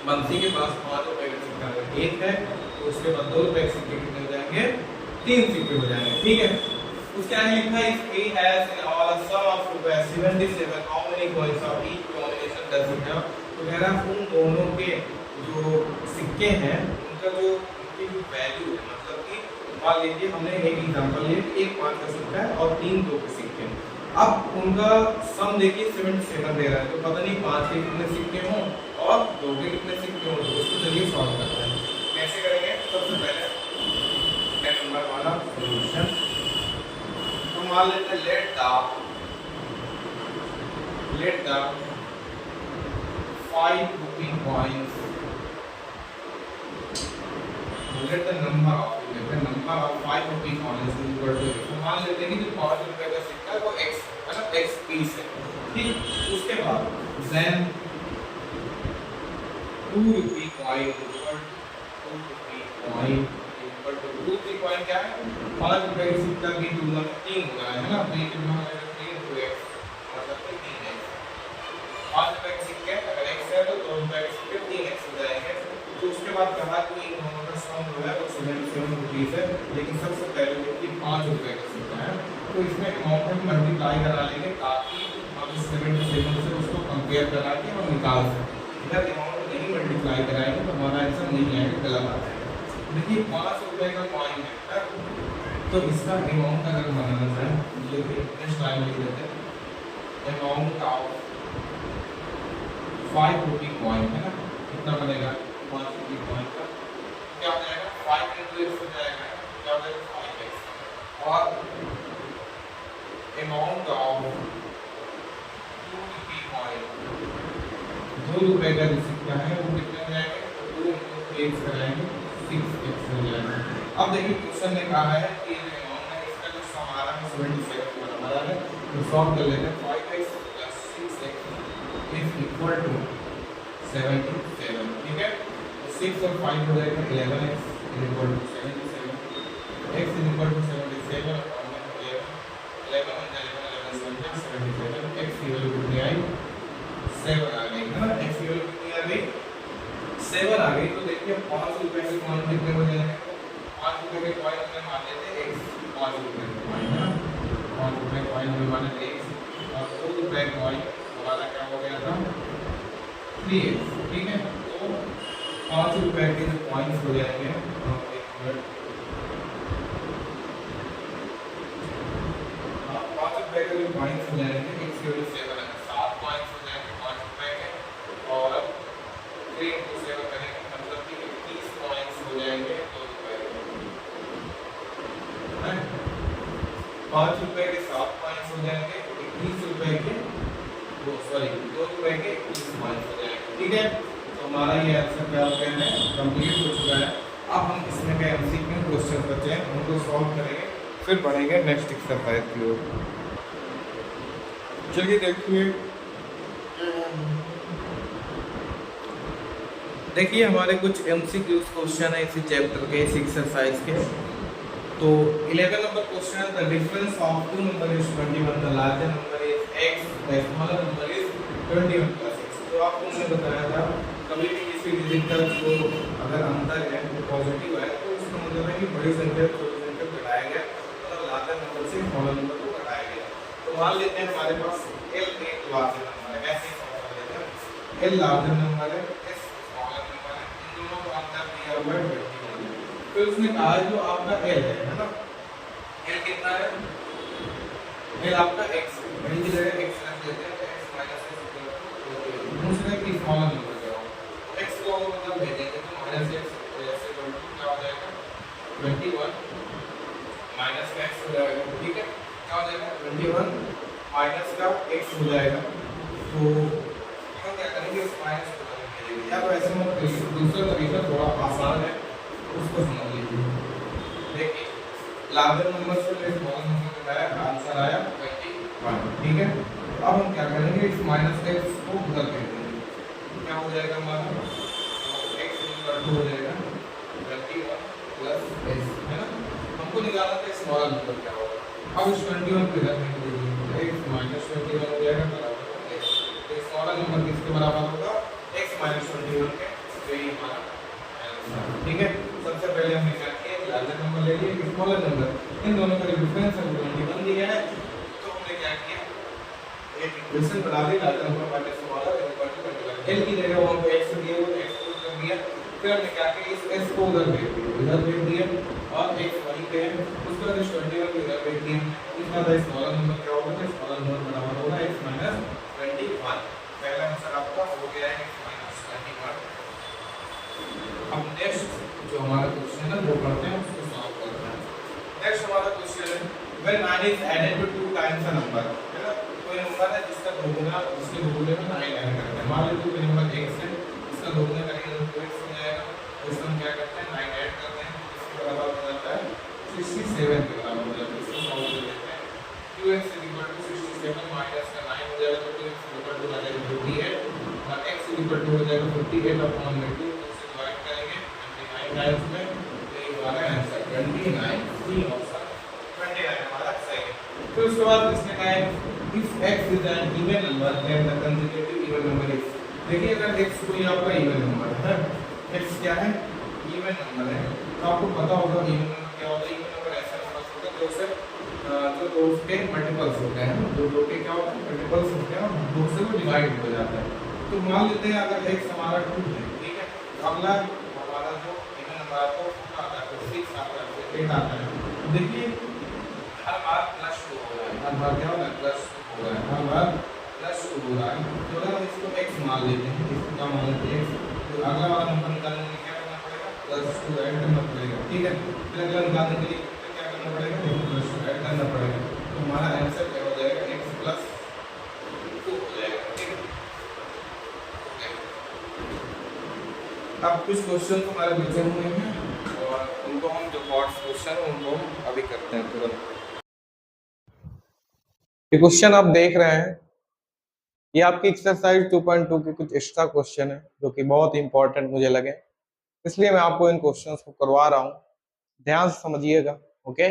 बंसी के पास 5 रुपए का सिक्का अगर एक है तो उसके बाद 2 रुपए के सिक्के कितने हो जाएंगे 3 सिक्के हो जाएंगे। ठीक है, उसके आगे लिखा है he has in all a sum of rupees 77, how many coins of each denomination does he have। तो कह रहा है उन दोनों के जो सिक्के हैं उनका जो उनकी जो वैल्यू है, मतलब कि मान लीजिए हमने एक एग्जांपल लिया, एक 5 का सिक्का है और 3 2 के सिक्के हैं। अब उनका सम देखिए 77 दे रहा है, तो पता नहीं 5 के कितने सिक्के हों और 2 के कितने सिक्के हों, तो इसको चलिए सॉल्व करते हैं। कैसे करेंगे, सबसे पहले 10 नंबर वाला सॉल्यूशन तो मान लेते हैं let the 5 rupee coins, let the number of 5 rupee coins equal to, तो मान लेते हैं कि जो 5 रुपए का सिक्का है वो x है ना, x पीस है। ठीक, उसके बाद then 2 rupee coin equal to 2 rupee coin equal to 2 rupee coin क्या है 5 रुपए के सिक्का की तुलना में 3 गुना है ना, तो ये कितना हो जाएगा 3 to x, मतलब कि 3x। 5 रुपए के सिक्के अगर x है तो 2 रुपए के सिक्के 3x हो जाएंगे। तो उसके बाद कहा कि इन दोनों का सम जो है वो 77 रुपीस है, लेकिन सबसे पहले देखिए 5 रुपए का सिक्का है तो इसमें अमाउंट में मल्टीप्लाई करा लेंगे ताकि हम इस 77 से उसको कंपेयर करा के हम निकाल सकें। इधर अमाउंट नहीं मल्टीप्लाई कराएंगे तो हमारा आंसर नहीं आएगा, गलत आ जाएगा। देखिए 5 रुपए का कॉइन है तो इसका अमाउंट अगर बनाना चाहे ये नेक्स्ट लाइन लिख देते हैं, अमाउंट ऑफ 5 रुपी कॉइन है ना, कितना बनेगा 5 रुपी कॉइन का क्या हो जाएगा 5 into x हो जाएगा, क्या हो जाएगा 5x, और अमाउंट ऑफ 2 रुपी कॉइन 2 रुपए का जो सिक्का है वो कितने हो जाएंगे 2 into x कराएंगे 6x हो जाएगा। अब देखिए क्वेश्चन ने कहा है कि ये अमाउंट है इसका जो सम आ रहा है 77 बराबर है, तो सॉल्व कर लेते हैं 5x plus 6x is equal to 77। ठीक है, 6 और 5 हो जाएगा 11x is equal to 77, x is equal to 77 और 11 हो जाएगा 11 7 77 7 आ गई है ना, एक्स की वैल्यू कितनी आ गई 7 आ गई। तो देखिए 5 रुपए के कॉइन कितने हो जाएंगे, 5 रुपए के कॉइन हमने मान लेते x 5 रुपए के कॉइन है ना, 5 रुपए कॉइन हमने माने x और 2 रुपए कॉइन हमारा क्या हो गया था 3x, ठीक है। तो 5 रुपए के जो कॉइन्स हो जाएंगे एक मिनट, 5 रुपए के जो कॉइन्स हो जाएंगे x की वैल्यू 7 है, 7 कॉइन्स हो जाएंगे 5 रुपए के और 3 into 7 करेंगे मतलब कि 30 कॉइन्स हो जाएंगे 2 रुपए के, 5 रुपए के 7 कॉइन्स हो जाएंगे 21 रुपए के, वो सॉरी 2 रुपए के 21 कॉइन्स हो जाएंगे, ठीक है। तो हमारा ये आंसर क्या हो गया है, कंप्लीट हो चुका है। अब हम इसमें के एमसीक्यू क्वेश्चन बचे हैं उनको सॉल्व करेंगे, फिर बढ़ेंगे नेक्स्ट एक्सरसाइज की ओर। चलिए देखिए हमारे कुछ एमसीक्यूज क्वेश्चन है इसी चैप्टर के, इस एक्सरसाइज के। तो 11 number question, the difference of two number is 21, the larger number is x, the smaller number is 21 + x। तो आपको मैंने बताया था कभी भी किसी डिजिट का जो अगर अंतर है वो पॉजिटिव है तो उसका मतलब है कि बड़ी संख्या छोटी संख्या को घटाया गया, मतलब लार्जर नंबर से स्मॉलर नंबर को घटाया गया। तो मान लेते हैं हमारे पास l एक लार्जर नंबर है, ऐसे समझ लेते हैं l लार्जर नंबर है, s स्मॉलर नंबर है, इन दोनों का अंतर दिया हुआ है 21। फिर उसने कहा जो आपका l है ना, l कितना है, l आपका x है, l की जगह x रख लेते हैं, x - s दूसरे की स्मॉलर नंबर क्या होगा, x को मतलब भेजेंगे तो -x ऐसे क्या हो जाएगा 21 माइनस का x हो जाएगा, ठीक है। क्या हो जाएगा 21 माइनस का x हो जाएगा। तो हम क्या करेंगे इस माइनस को करेंगे, या तो ऐसे मत करिए, दूसरा तरीका थोड़ा आसान है उसको समझ लीजिए। देखिए लार्जर नंबर से स्मॉलर नंबर घटाया, आंसर आया 21, ठीक है। अब हम क्या करेंगे इस माइनस का x को उधर भेज देंगे, क्या हो जाएगा हमारा x = हो जाएगा 21 + s, है ना। हमको निकालना था स्मॉलर नंबर क्या होगा, अब इस 21 को इधर भेज दीजिए, x - 21 हो जाएगा बराबर s। तो स्मॉलर नंबर किसके बराबर होगा, x - 21 के, तो ये हमारा आंसर, ठीक है। सबसे पहले हमने क्या किया, लार्जर नंबर ले लिया, स्मॉलर नंबर, इन दोनों का डिफरेंस है 21 दिया है, तो हमने क्या किया एक इक्वेशन बना दी, larger number minus smaller equal to 21, l की जगह वहां पे x दिया हुआ x को कर दिया, फिर हमने क्या किया इस s को उधर भेज दिया और x वहीं पे है, उसके बाद इस 21 को इधर भेज दिया, इसका बाद स्मॉलर नंबर क्या होगा, तो स्मॉलर नंबर बराबर होगा x - 21। पहला आंसर आपका हो गया है x - 21। अब नेक्स्ट जो हमारा क्वेश्चन है वो पढ़ते हैं, उसको सॉल्व करते हैं। नेक्स्ट हमारा क्वेश्चन है when 9 is added to 2 times a number, है ना, कोई नंबर है जिसका दोगुना उसके दोगुने में 9 ऐड करते हैं। मान लीजिए कोई नंबर x है, इसका दोगुना करेंगे तो 2x हो जाएगा, तो इसमें हम क्या करते हैं 9 ऐड करते हैं, इसके बराबर हो जाता है 67 के बराबर हो जाता है। इसको सॉल्व कर लेते हैं, 2x = 67 माइनस का 9 हो जाएगा, तो 2x = आ जाएगा 58 और x = हो जाएगा 58/2, इससे डिवाइड करेंगे 29 टाइम्स में, तो ये हमारा आंसर 29, सी ऑप्शन 29 हमारा सही है। फिर उसके बाद इसने कहा है if x is an even number then the consecutive even number is, देखिए अगर x कोई आपका इवन नंबर है, x क्या है इवन नंबर है, तो आपको पता होगा इवन नंबर क्या होता है, इवन नंबर ऐसा नंबर होता है जो से जो दो के मल्टीपल्स होते हैं, जो दो के क्या होते हैं मल्टीपल्स होते हैं और दो से वो डिवाइड हो जाता है। तो मान लेते हैं अगर x हमारा 2 है, ठीक है, तो अगला हमारा जो इवन नंबर आपको आता है 6 आता है 8 आता है। देखिए हर बार +2 हो रहा है, हर बार क्या हो रहा है +2 हो रहा है, हर बार +2 हो रहा है। तो अगर हम इसको x मान लेते हैं, इसको क्या मान लेते हैं x, तो अगला वाला नंबर निकालने के लिए क्या करना पड़ेगा +2 ऐड करना पड़ेगा, ठीक है। फिर अगला निकालने के लिए क्या करना पड़ेगा +2 ऐड करना पड़ेगा, तो हमारा आंसर क्या हो जाएगा x + 2 हो जाएगा, ठीक है। अब कुछ क्वेश्चन हमारे बचे हुए हैं और उनको हम जो बॉट्स क्वेश्चन है उनको हम अभी करते हैं तुरंत। ये क्वेश्चन आप देख रहे हैं, ये आपकी एक्सरसाइज 2.2 के कुछ एक्स्ट्रा क्वेश्चन है जो कि बहुत इंपॉर्टेंट मुझे लगे, इसलिए मैं आपको इन क्वेश्चंस को करवा रहा हूँ, ध्यान से समझिएगा, ओके।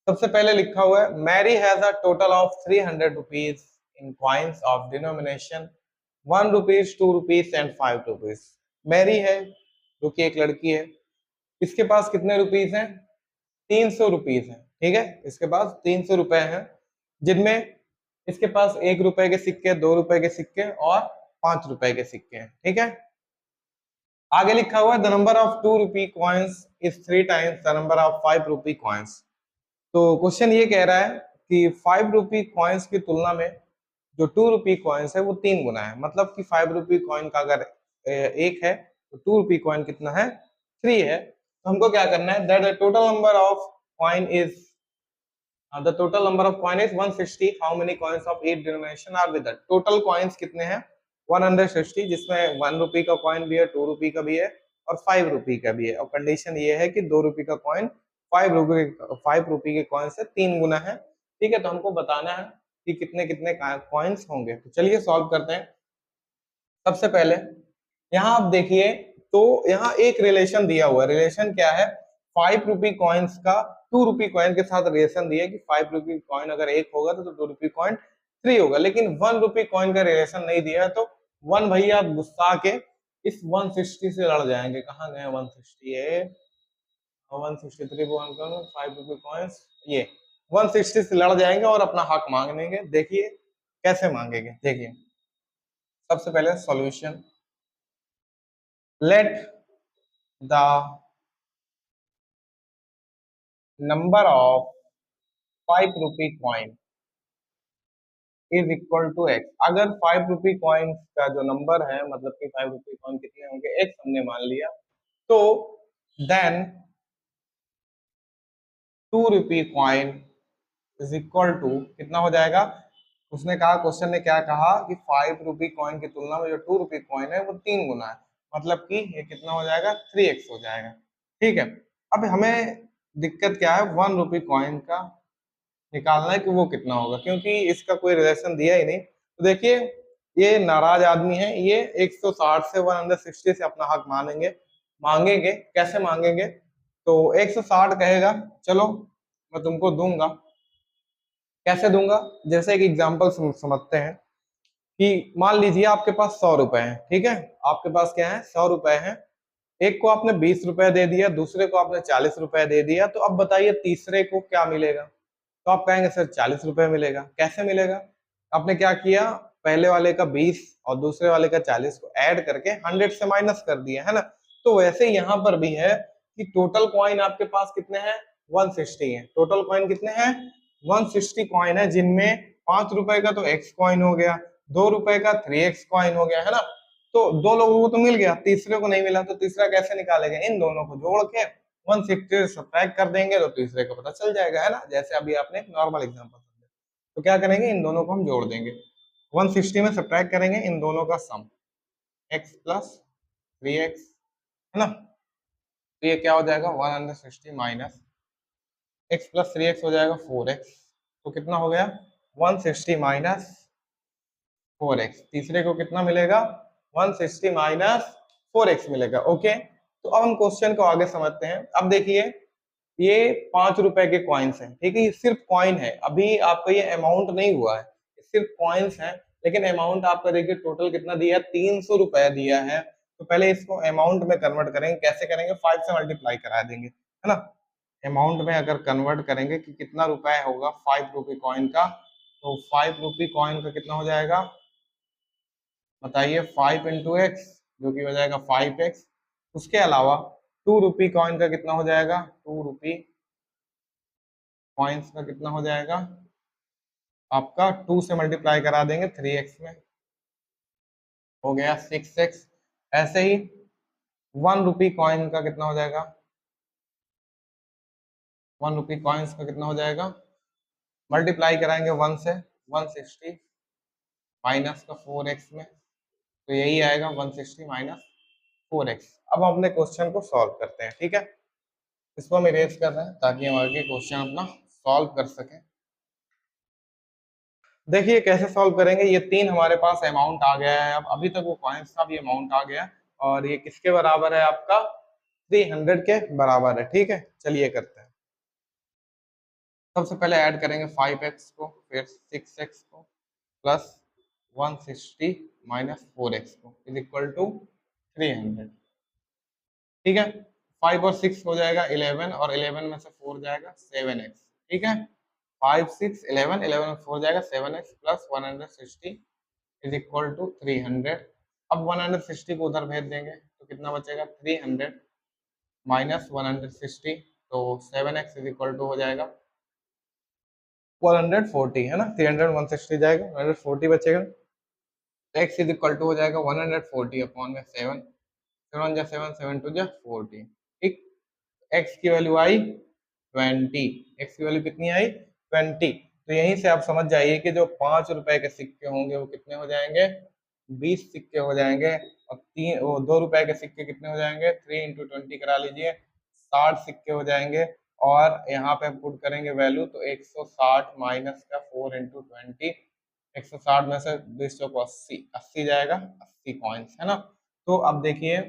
सबसे पहले लिखा हुआ है Mary has a total of 300 rupees in coins of denomination 1 rupees, 2 rupees and 5 rupees. Mary है जो कि एक लड़की है, इसके पास कितने रुपीस हैं? 300 रुपीस हैं, ठीक है। इसके पास 300 रुपए हैं, जिनमें इसके पास 1 रुपए के सिक्के, 2 रुपए के सिक्के और 5 रुपए के सिक्के हैं, ठीक है। आगे लिखा हुआ है the number of 2 rupee coins is 3 times the number of 5 rupee coins. तो क्वेश्चन ये कह रहा है कि 5 रुपी कॉइन्स की तुलना में जो 2 रुपी कॉइन्स है वो 3 गुना है। मतलब कि 5 रुपी कॉइन का अगर एक है तो 2 रुपी कॉइन कितना है? 3 है। तो हमको क्या करना है? That the total number of coin is the total number of coin is 160. How many coins of each denomination are with that? Total coins कितने हैं? 160, जिसमें 1 रुपी का कॉइन भी है, 2 रुपी का भी है और 5 रुपी का भी है। और कंडीशन ये है कि 2 रुपी का कॉइन 5 रुपी के कॉइन से 3 गुना है, ठीक है। तो हमको बताना है कि कितने कितने कॉइन्स होंगे। तो चलिए सॉल्व करते हैं। सबसे पहले यहाँ आप देखिए तो यहाँ एक रिलेशन दिया हुआ है। रिलेशन क्या है? 5 रुपी कॉइन्स का 2 रुपी कॉइन के साथ रिलेशन दिया है कि 5 रुपी कॉइन अगर एक होगा तो 2 रुपी कॉइन 3 होगा, लेकिन 1 रुपी कॉइन का रिलेशन नहीं दिया है। तो 1 भैया आप गुस्सा के इस 160 से लड़ जाएंगे। कहाँ गए 160? है 163 को 5 रुपी कॉइन्स, ये 160 से लड़ जाएंगे और अपना हक मांगेंगे। देखिए कैसे मांगेंगे, देखिए। सबसे पहले solution, let the number of 5 rupee coin is equal to एक्स। अगर 5 रुपी कॉइन का जो नंबर है, मतलब कि 5 रुपी कॉइन कितने होंगे, एक्स हमने मान लिया, तो then 2 rupee coin is equal to कितना हो जाएगा? उसने कहा, क्वेश्चन ने क्या कहा कि 5 रुपी कॉइन की तुलना में जो 2 रुपी कॉइन है वो 3 गुना है। मतलब कि ये कितना हो जाएगा? 3x हो जाएगा, ठीक है। अब हमें दिक्कत क्या है? 1 रुपी कॉइन का निकालना है कि वो कितना होगा, क्योंकि इसका कोई रिलेशन दिया ही नहीं। तो देखिए ये नाराज आदमी है, ये 160 से 160 से अपना हक मांगेंगे। कैसे मांगेंगे? तो 160 कहेगा चलो मैं तुमको दूंगा। कैसे दूंगा? जैसे एक एग्जांपल समझते हैं कि मान लीजिए आपके पास 100 रुपए हैं, ठीक है। आपके पास क्या है? 100 रुपए हैं। एक को आपने 20 रुपए दे दिया, दूसरे को आपने 40 रुपए दे दिया। तो अब बताइए तीसरे को क्या मिलेगा? तो आप कहेंगे सर 40 रुपए मिलेगा। कैसे मिलेगा? आपने क्या किया? पहले वाले का 20 और दूसरे वाले का 40 को ऐड करके 100 से माइनस कर दिया, है ना। तो वैसे यहाँ पर भी है कि टोटल कॉइन आपके पास कितने हैं? 160 है। टोटल कॉइन कितने हैं? 160 कॉइन है, जिनमें 5 रुपए का तो एक्स कॉइन हो गया, 2 रुपए का 3x कॉइन हो गया, है ना। तो 2 लोगों को तो मिल गया, तीसरे को नहीं मिला। तो तीसरा कैसे निकालेंगे? इन दोनों को जोड़ के 160 सब्ट्रैक्ट कर देंगे तो तीसरे को पता चल जाएगा, है ना। जैसे अभी आपने एक नॉर्मल एग्जांपल समझा। तो क्या करेंगे? इन दोनों को हम जोड़ देंगे, 160 में सब्ट्रैक्ट करेंगे इन दोनों का सम, x प्लस 3x, है ना। तो ये क्या हो जाएगा? 160 माइनस x प्लस 3x हो जाएगा 4x। तो कितना हो गया? 160 माइनस 4x। तीसरे को कितना मिलेगा? 160 माइनस 4x मिलेगा। ओके, तो अब हम क्वेश्चन को आगे समझते हैं। अब देखिए ये 5 रुपए के कॉइन्स हैं, ठीक है। ये सिर्फ कॉइन है, अभी आपका ये अमाउंट नहीं हुआ है, ये सिर्फ कॉइन्स हैं। लेकिन अमाउंट आपका देखिए टोटल कितना दिया है? 300 रुपए दिया है। तो पहले इसको अमाउंट में कन्वर्ट करेंगे। कैसे करेंगे? 5 से मल्टीप्लाई करा देंगे, है ना। अमाउंट में अगर कन्वर्ट करेंगे कि कितना रुपए होगा 5 रुपी कॉइन का, तो 5 रुपी कॉइन का कितना हो जाएगा बताइए? 5 इंटू एक्स, जो कि हो जाएगा 5x। उसके अलावा 2 रुपी कॉइन का कितना हो जाएगा? 2 रुपी कॉइन्स का कितना हो जाएगा आपका? 2 से मल्टीप्लाई करा देंगे 3x में, हो गया 6x। ऐसे ही 1 रुपी कॉइन का कितना हो जाएगा? 1 रुपी कॉइन्स का कितना हो जाएगा? मल्टीप्लाई कराएंगे 1 से, 160 माइनस का 4x में, तो यही आएगा 160 माइनस 4x। अब हम अपने क्वेश्चन को सॉल्व करते हैं, ठीक है। इसको हम इरेज कर रहे हैं ताकि हम आगे क्वेश्चन अपना सॉल्व कर सकें। देखिए कैसे सॉल्व करेंगे। ये 3 हमारे पास अमाउंट आ गया है। अब अभी तक वो कॉइन्स का भी अमाउंट आ गया और ये किसके बराबर है? आपका 300 के बराबर है, ठीक है। चलिए करते हैं। सबसे पहले ऐड करेंगे 5x को, फिर 6x को, प्लस 160 माइनस 4x को इज इक्वल टू 300। ठीक है, 5 और 6 हो जाएगा 11, और 11 में से 4 जाएगा 7x। ठीक है, 5 6 11, 11 में 4 जाएगा 7x plus 160 is equal to 300। अब 160 को उधर भेज देंगे तो कितना बचेगा, 300 माइनस 160, तो 7x इज इक्वल टू हो जाएगा 140, है ना। 300 160 जाएगा, 140 बचेगा। x इज इक्वल टू हो जाएगा 140 अपॉन में 7, 7 जा 7, 7 2 जा 40। ठीक, x की वैल्यू आई 20, x की वैल्यू कितनी आई 20। तो यहीं से आप समझ जाइए कि जो 5 रुपए के सिक्के होंगे वो कितने हो जाएंगे, 20 सिक्के हो जाएंगे। और तीन वो 2 रुपए के सिक्के कितने हो जाएंगे, 3 इंटू 20 करा लीजिए, 60 सिक्के हो जाएंगे। और यहाँ पे हम पुट करेंगे वैल्यू, तो 160 माइनस का 4 इंटू 20, 160 में से 20 को 80, 80 जाएगा, 80 कॉइन्स, है ना। तो अब देखिए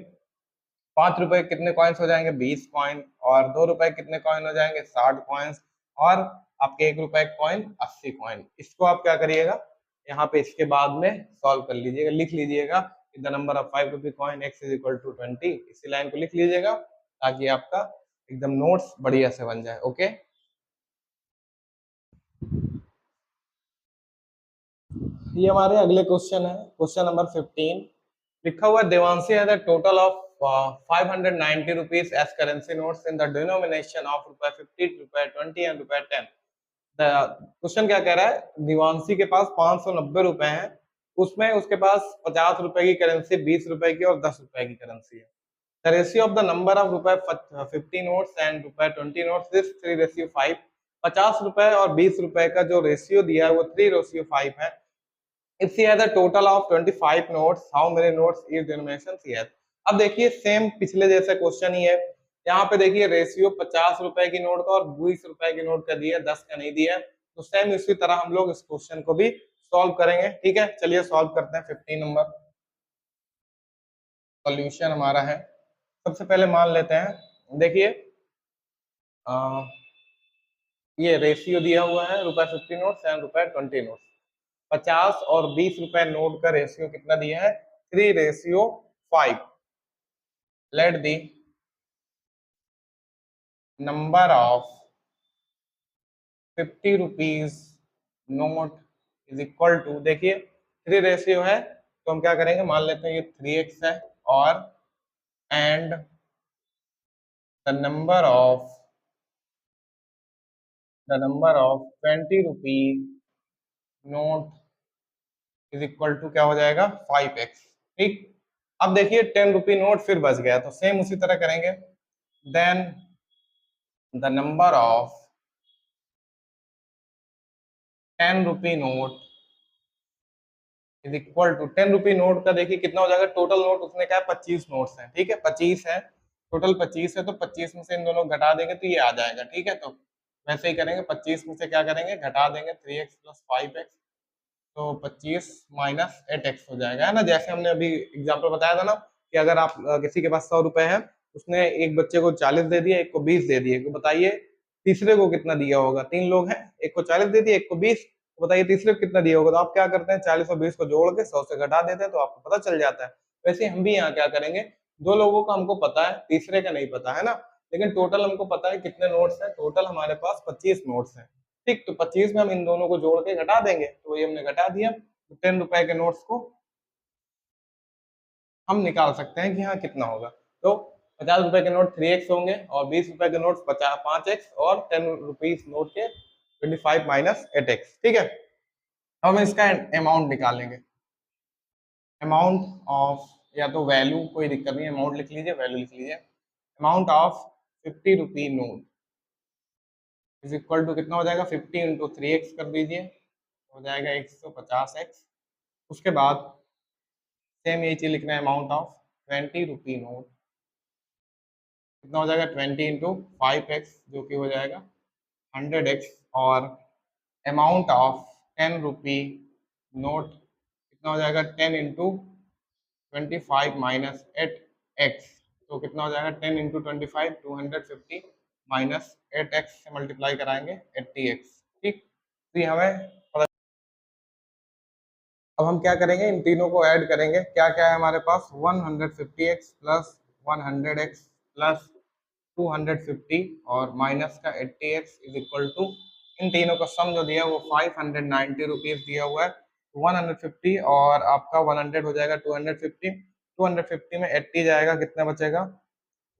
5 रुपए कितने कॉइन्स हो जाएंगे, 20 कॉइन, और 2 रुपए कितने कॉइन हो जाएंगे, 60 कॉइन्स, और आपके 1 रुपए कॉइन 80 कॉइन। इसको आप क्या करिएगा, यहाँ पे इसके बाद में सॉल्व कर लीजिएगा, लिख लीजिएगा the number of 5 rupee coin x is equal to 20। इसी लाइन को लिख लीजिएगा ताकि आपका एकदम नोट्स बढ़िया से बन जाए। ओके, ये हमारे अगले क्वेश्चन है, क्वेश्चन नंबर 15। लिखा हुआ देवांशी है the total of 590 rupees as currency notes in the denomination of रुपए 50, रुपए 20 एंड रुपए 10। क्वेश्चन क्या कह रहा है, दिवांशी के पास 590 रुपए हैं, उसमें उसके पास 50 रुपए की करेंसी, 20 रुपए की और 10 रुपए की करेंसी है। The ratio of the number of रुपए 50 नोट्स एंड रुपए 20 नोट्स इज 3:5। 50 रुपए और 20 रुपए का जो रेशियो दिया है वो 3:5 है। If she has a total of 25 notes, how many notes each denomination she has? अब देखिए सेम पिछले जैसा क्वेश्चन ही है। यहाँ पे देखिए रेशियो 50 रुपए की नोट का और 20 रुपए की नोट का दिया, 10 का नहीं दिया। तो सेम इसी तरह हम लोग इस क्वेश्चन को भी सॉल्व करेंगे। ठीक है, चलिए सॉल्व करते हैं। 15 नंबर सॉल्यूशन हमारा है। सबसे पहले मान लेते हैं, देखिए ये रेशियो दिया हुआ है रुपए 50 नोट्स एंड रुपए 20 नोट्स। 50 और 20 रुपए नोट का रेशियो कितना दिया है, 3:5। Let the number of 50 rupees note is equal to, देखिए 3 रेशियो है तो हम क्या करेंगे, मान लेते हैं ये 3x है, और and the number of 20 rupees note is equal to क्या हो जाएगा, 5x। ठीक, अब देखिए 10 रुपी नोट फिर बच गया, तो सेम उसी तरह करेंगे। Then the number of 10 rupee note is equal to 10 rupee note का देखिए कितना हो जाएगा, टोटल नोट उसने कहा 25 नोट्स हैं। ठीक है, 25 है, टोटल 25 है, तो 25 में से इन दोनों घटा देंगे तो ये आ जाएगा। ठीक है, तो वैसे ही करेंगे, 25 में से क्या करेंगे, घटा देंगे, 3x प्लस 5x, तो 25 माइनस 8x हो जाएगा, है ना। जैसे हमने अभी एग्जाम्पल बताया था ना कि अगर आप किसी के पास 100 रुपए है, उसने एक बच्चे को 40 दे दिया, एक को 20 दे दिए, तो बताइए तीसरे को कितना दिया होगा। 3 लोग हैं, एक को 40 दे दिया, एक को 20, तो बताइए तीसरे को कितना दिया होगा। तो आप क्या करते हैं, 40 और 20 को जोड़ के 100 से घटा देते हैं, तो आपको पता चल जाता है। वैसे हम भी यहाँ क्या करेंगे, 2 लोगों का हमको पता है, तीसरे का नहीं पता, है ना। लेकिन टोटल हमको पता है कितने नोट्स हैं, टोटल हमारे पास 25 नोट्स हैं। ठीक, तो 25 में हम इन दोनों को जोड़ के घटा देंगे, तो ये हमने घटा दिया। तो 10 रुपए के नोट्स को हम निकाल सकते हैं कि हाँ कितना होगा। तो 50 रुपए के नोट 3x होंगे, और 20 रुपए के नोट 5x, और 10 रुपीज नोट के 25 माइनस 8x। ठीक है, हम इसका अमाउंट निकालेंगे। अमाउंट ऑफ, या तो वैल्यू, कोई दिक्कत नहीं, अमाउंट लिख लीजिए, वैल्यू लिख लीजिए। Amount of 50 rupee note is equal to कितना हो जाएगा, 50 इंटू 3x कर दीजिए, हो जाएगा 150x। उसके बाद सेम यही चीज लिखना है, अमाउंट ऑफ 20 रुपी नोट कितना हो जाएगा, 20 इंटू 5x, जो कि हो जाएगा 100x। और अमाउंट ऑफ 10 रुपी नोट कितना हो जाएगा, 10 इंटू 25 माइनस 8x, तो कितना हो जाएगा, 10 इंटू 25 250 माइनस 8x से मल्टीप्लाई कराएंगे 80x। ठीक, तो ये हमें अब हम क्या करेंगे, इन तीनों को ऐड करेंगे। क्या क्या है हमारे पास, 150x प्लस 100x प्लस 250 और माइनस का 80x इज इक्वल टू, इन तीनों का सम जो दिया है वो 590 रुपीज दिया हुआ है। 150 और आपका 100 हो जाएगा 250, 250 में 80 जाएगा, कितना बचेगा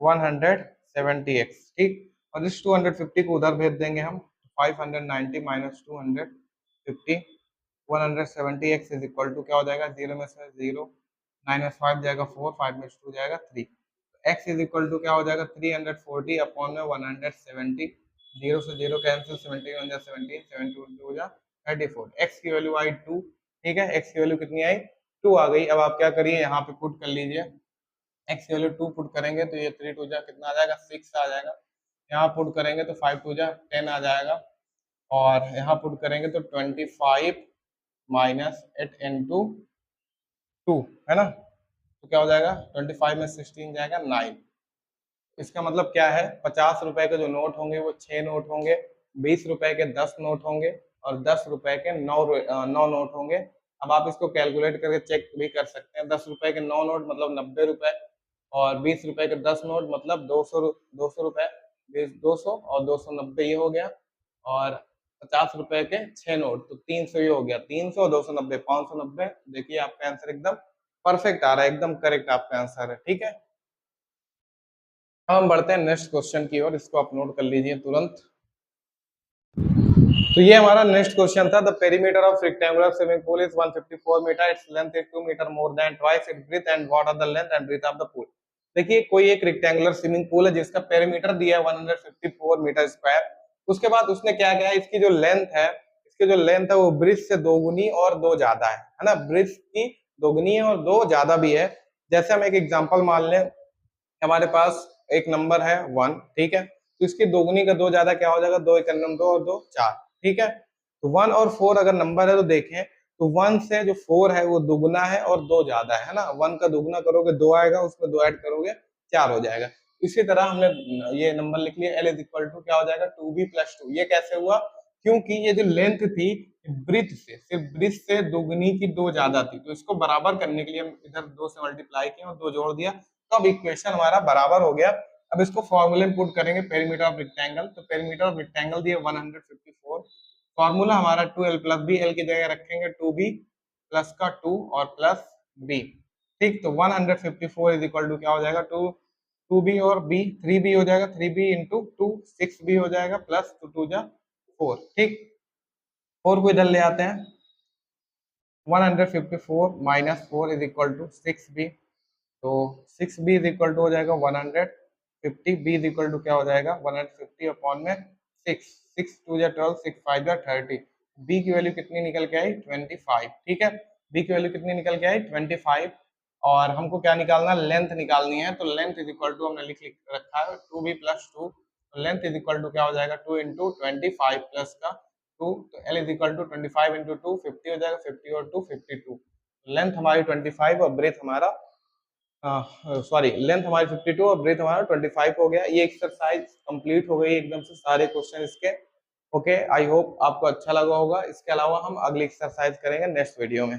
170x, ठीक। और इस 250 को उधर भेज देंगे हम, 590 minus 250, 170x is equal to क्या हो जाएगा, जीरो में से जीरो, 9 में 5 जाएगा 4, 5 में 2 जाएगा 3, x इज इक्वल टू क्या हो जाएगा 340 अपॉन में 170, जीरो से जीरो कैंसिल, 17 1 जा 17, 7 2 2 जा 34, x की वैल्यू आई 2, ठीक है, x की वैल्यू कितनी आई 2 आ गई। अब आप क्या करिए, यहाँ पे पुट कर लीजिए, x की वैल्यू 2 पुट करेंगे तो ये 3 2 जा कितना आ जाएगा 6 आ जाएगा, यहाँ पुट करेंगे तो 5 2 जा 10 आ जाएगा, और यहाँ पुट करेंगे तो 25 माइनस 8 इंटू 2 है ना, तो क्या हो जाएगा 25 में 16 जाएगा 9। इसका मतलब क्या है, 50 रुपए के जो नोट होंगे वो 6 नोट होंगे, 20 रुपए के 10 नोट होंगे, और 10 रुपए के 9 नोट होंगे। अब आप इसको कैलकुलेट करके चेक भी कर सकते हैं, 10 रुपए के 9 नोट मतलब 90 रुपए, और 20 रुपए के 10 नोट मतलब 200 रुपए, 200 और 290 ये हो गया, और 50 रुपए के 6 नोट तो 300 ये हो गया, 300 290 590। देखिए आपका आंसर एकदम परफेक्ट आ रहा है, एकदम करेक्ट आपका आंसर है, ठीक है। अब हम बढ़ते हैं नेक्स्ट क्वेश्चन की ओर, इसको आप नोट कर लीजिए तुरंत। तो ये हमारा नेक्स्ट क्वेश्चन था, the perimeter of rectangular swimming pool is 154 metre, its length is 2 metre more than twice its breadth, and what are the length and breadth of the pool. देखिए कोई एक रेक्टेंगुलर स्विमिंग पूल है जिसका perimeter दिया है 154 metre square, उसके बाद उसने क्या किया है, इसकी जो लेंथ है, इसकी जो लेंथ है वो ब्रिथ से दोगुनी और दो ज्यादा है ना, ब्रिथ की दोगुनी है और दो ज्यादा भी है। जैसे हम एक एग्जांपल मान लें, हमारे पास एक नंबर है 1, ठीक है, तो इसकी दोगुनी का दो ज्यादा क्या हो जाएगा, 2 1 2 और 2 4, ठीक है। तो 1 और 4 अगर नंबर है तो देखें, तो 1 से जो 4 है वो दुगुना है और 2 ज्यादा है ना, 1 का दुगुना करोगे 2 आएगा, उसमें 2 ऐड करोगे 4 हो जाएगा। इसी तरह हमने ये नंबर लिख लिया, L इज इक्वल टू क्या हो जाएगा 2b प्लस 2। ये कैसे हुआ, क्योंकि ये जो लेंथ थी ब्रिथ से, सिर्फ ब्रिथ से दोगुनी की 2 ज्यादा थी, तो इसको बराबर करने के लिए हम इधर 2 से मल्टीप्लाई किया और 2 जोड़ दिया, तो अब इक्वेशन हमारा बराबर हो गया। अब इसको फॉर्मूले में पुट करेंगे, पेरीमीटर ऑफ रेक्टेंगल, तो पेरीमीटर ऑफ रेक्टेंगल दिए 154, फॉर्मूला हमारा 2l प्लस बी, एल की जगह रखेंगे 2b प्लस का 2 और प्लस b, ठीक। तो 154 इज इक्वल टू क्या हो जाएगा 2b और b, 3b हो जाएगा, 3b इंटू 2 6b हो जाएगा, प्लस 2 2 जा 4, ठीक। 4 को इधर ले आते हैं, 154 minus 4 is equal to 6b, तो 6b इज इक्वल टू हो जाएगा 150, b इज इक्वल टू क्या हो जाएगा 150 अपॉन में 6, 6 2 जा 12, 6 5 जा 30, b की वैल्यू कितनी निकल के आई 25, ठीक है, b की वैल्यू कितनी निकल के आई 25, और हमको क्या निकालना, लेंथ निकालनी है, तो लेंथ इज इक्वल टू हमने लिख रखा है 2b प्लस 2, तो लेंथ इज इक्वल टू क्या हो जाएगा 2 इंटू 25 प्लस का 2, तो l is equal to 25 into 2 50 हो जाएगा, 50 और 2 52, लेंथ हमारी 25 और ब्रेथ हमारा सॉरी लेंथ हमारी 52 और ब्रेथ हमारा 25 हो गया। ये एक्सरसाइज कंप्लीट हो गई एकदम से, सारे क्वेश्चन इसके। ओके, आई होप आपको अच्छा लगा होगा। इसके अलावा हम अगली एक्सरसाइज करेंगे नेक्स्ट वीडियो में।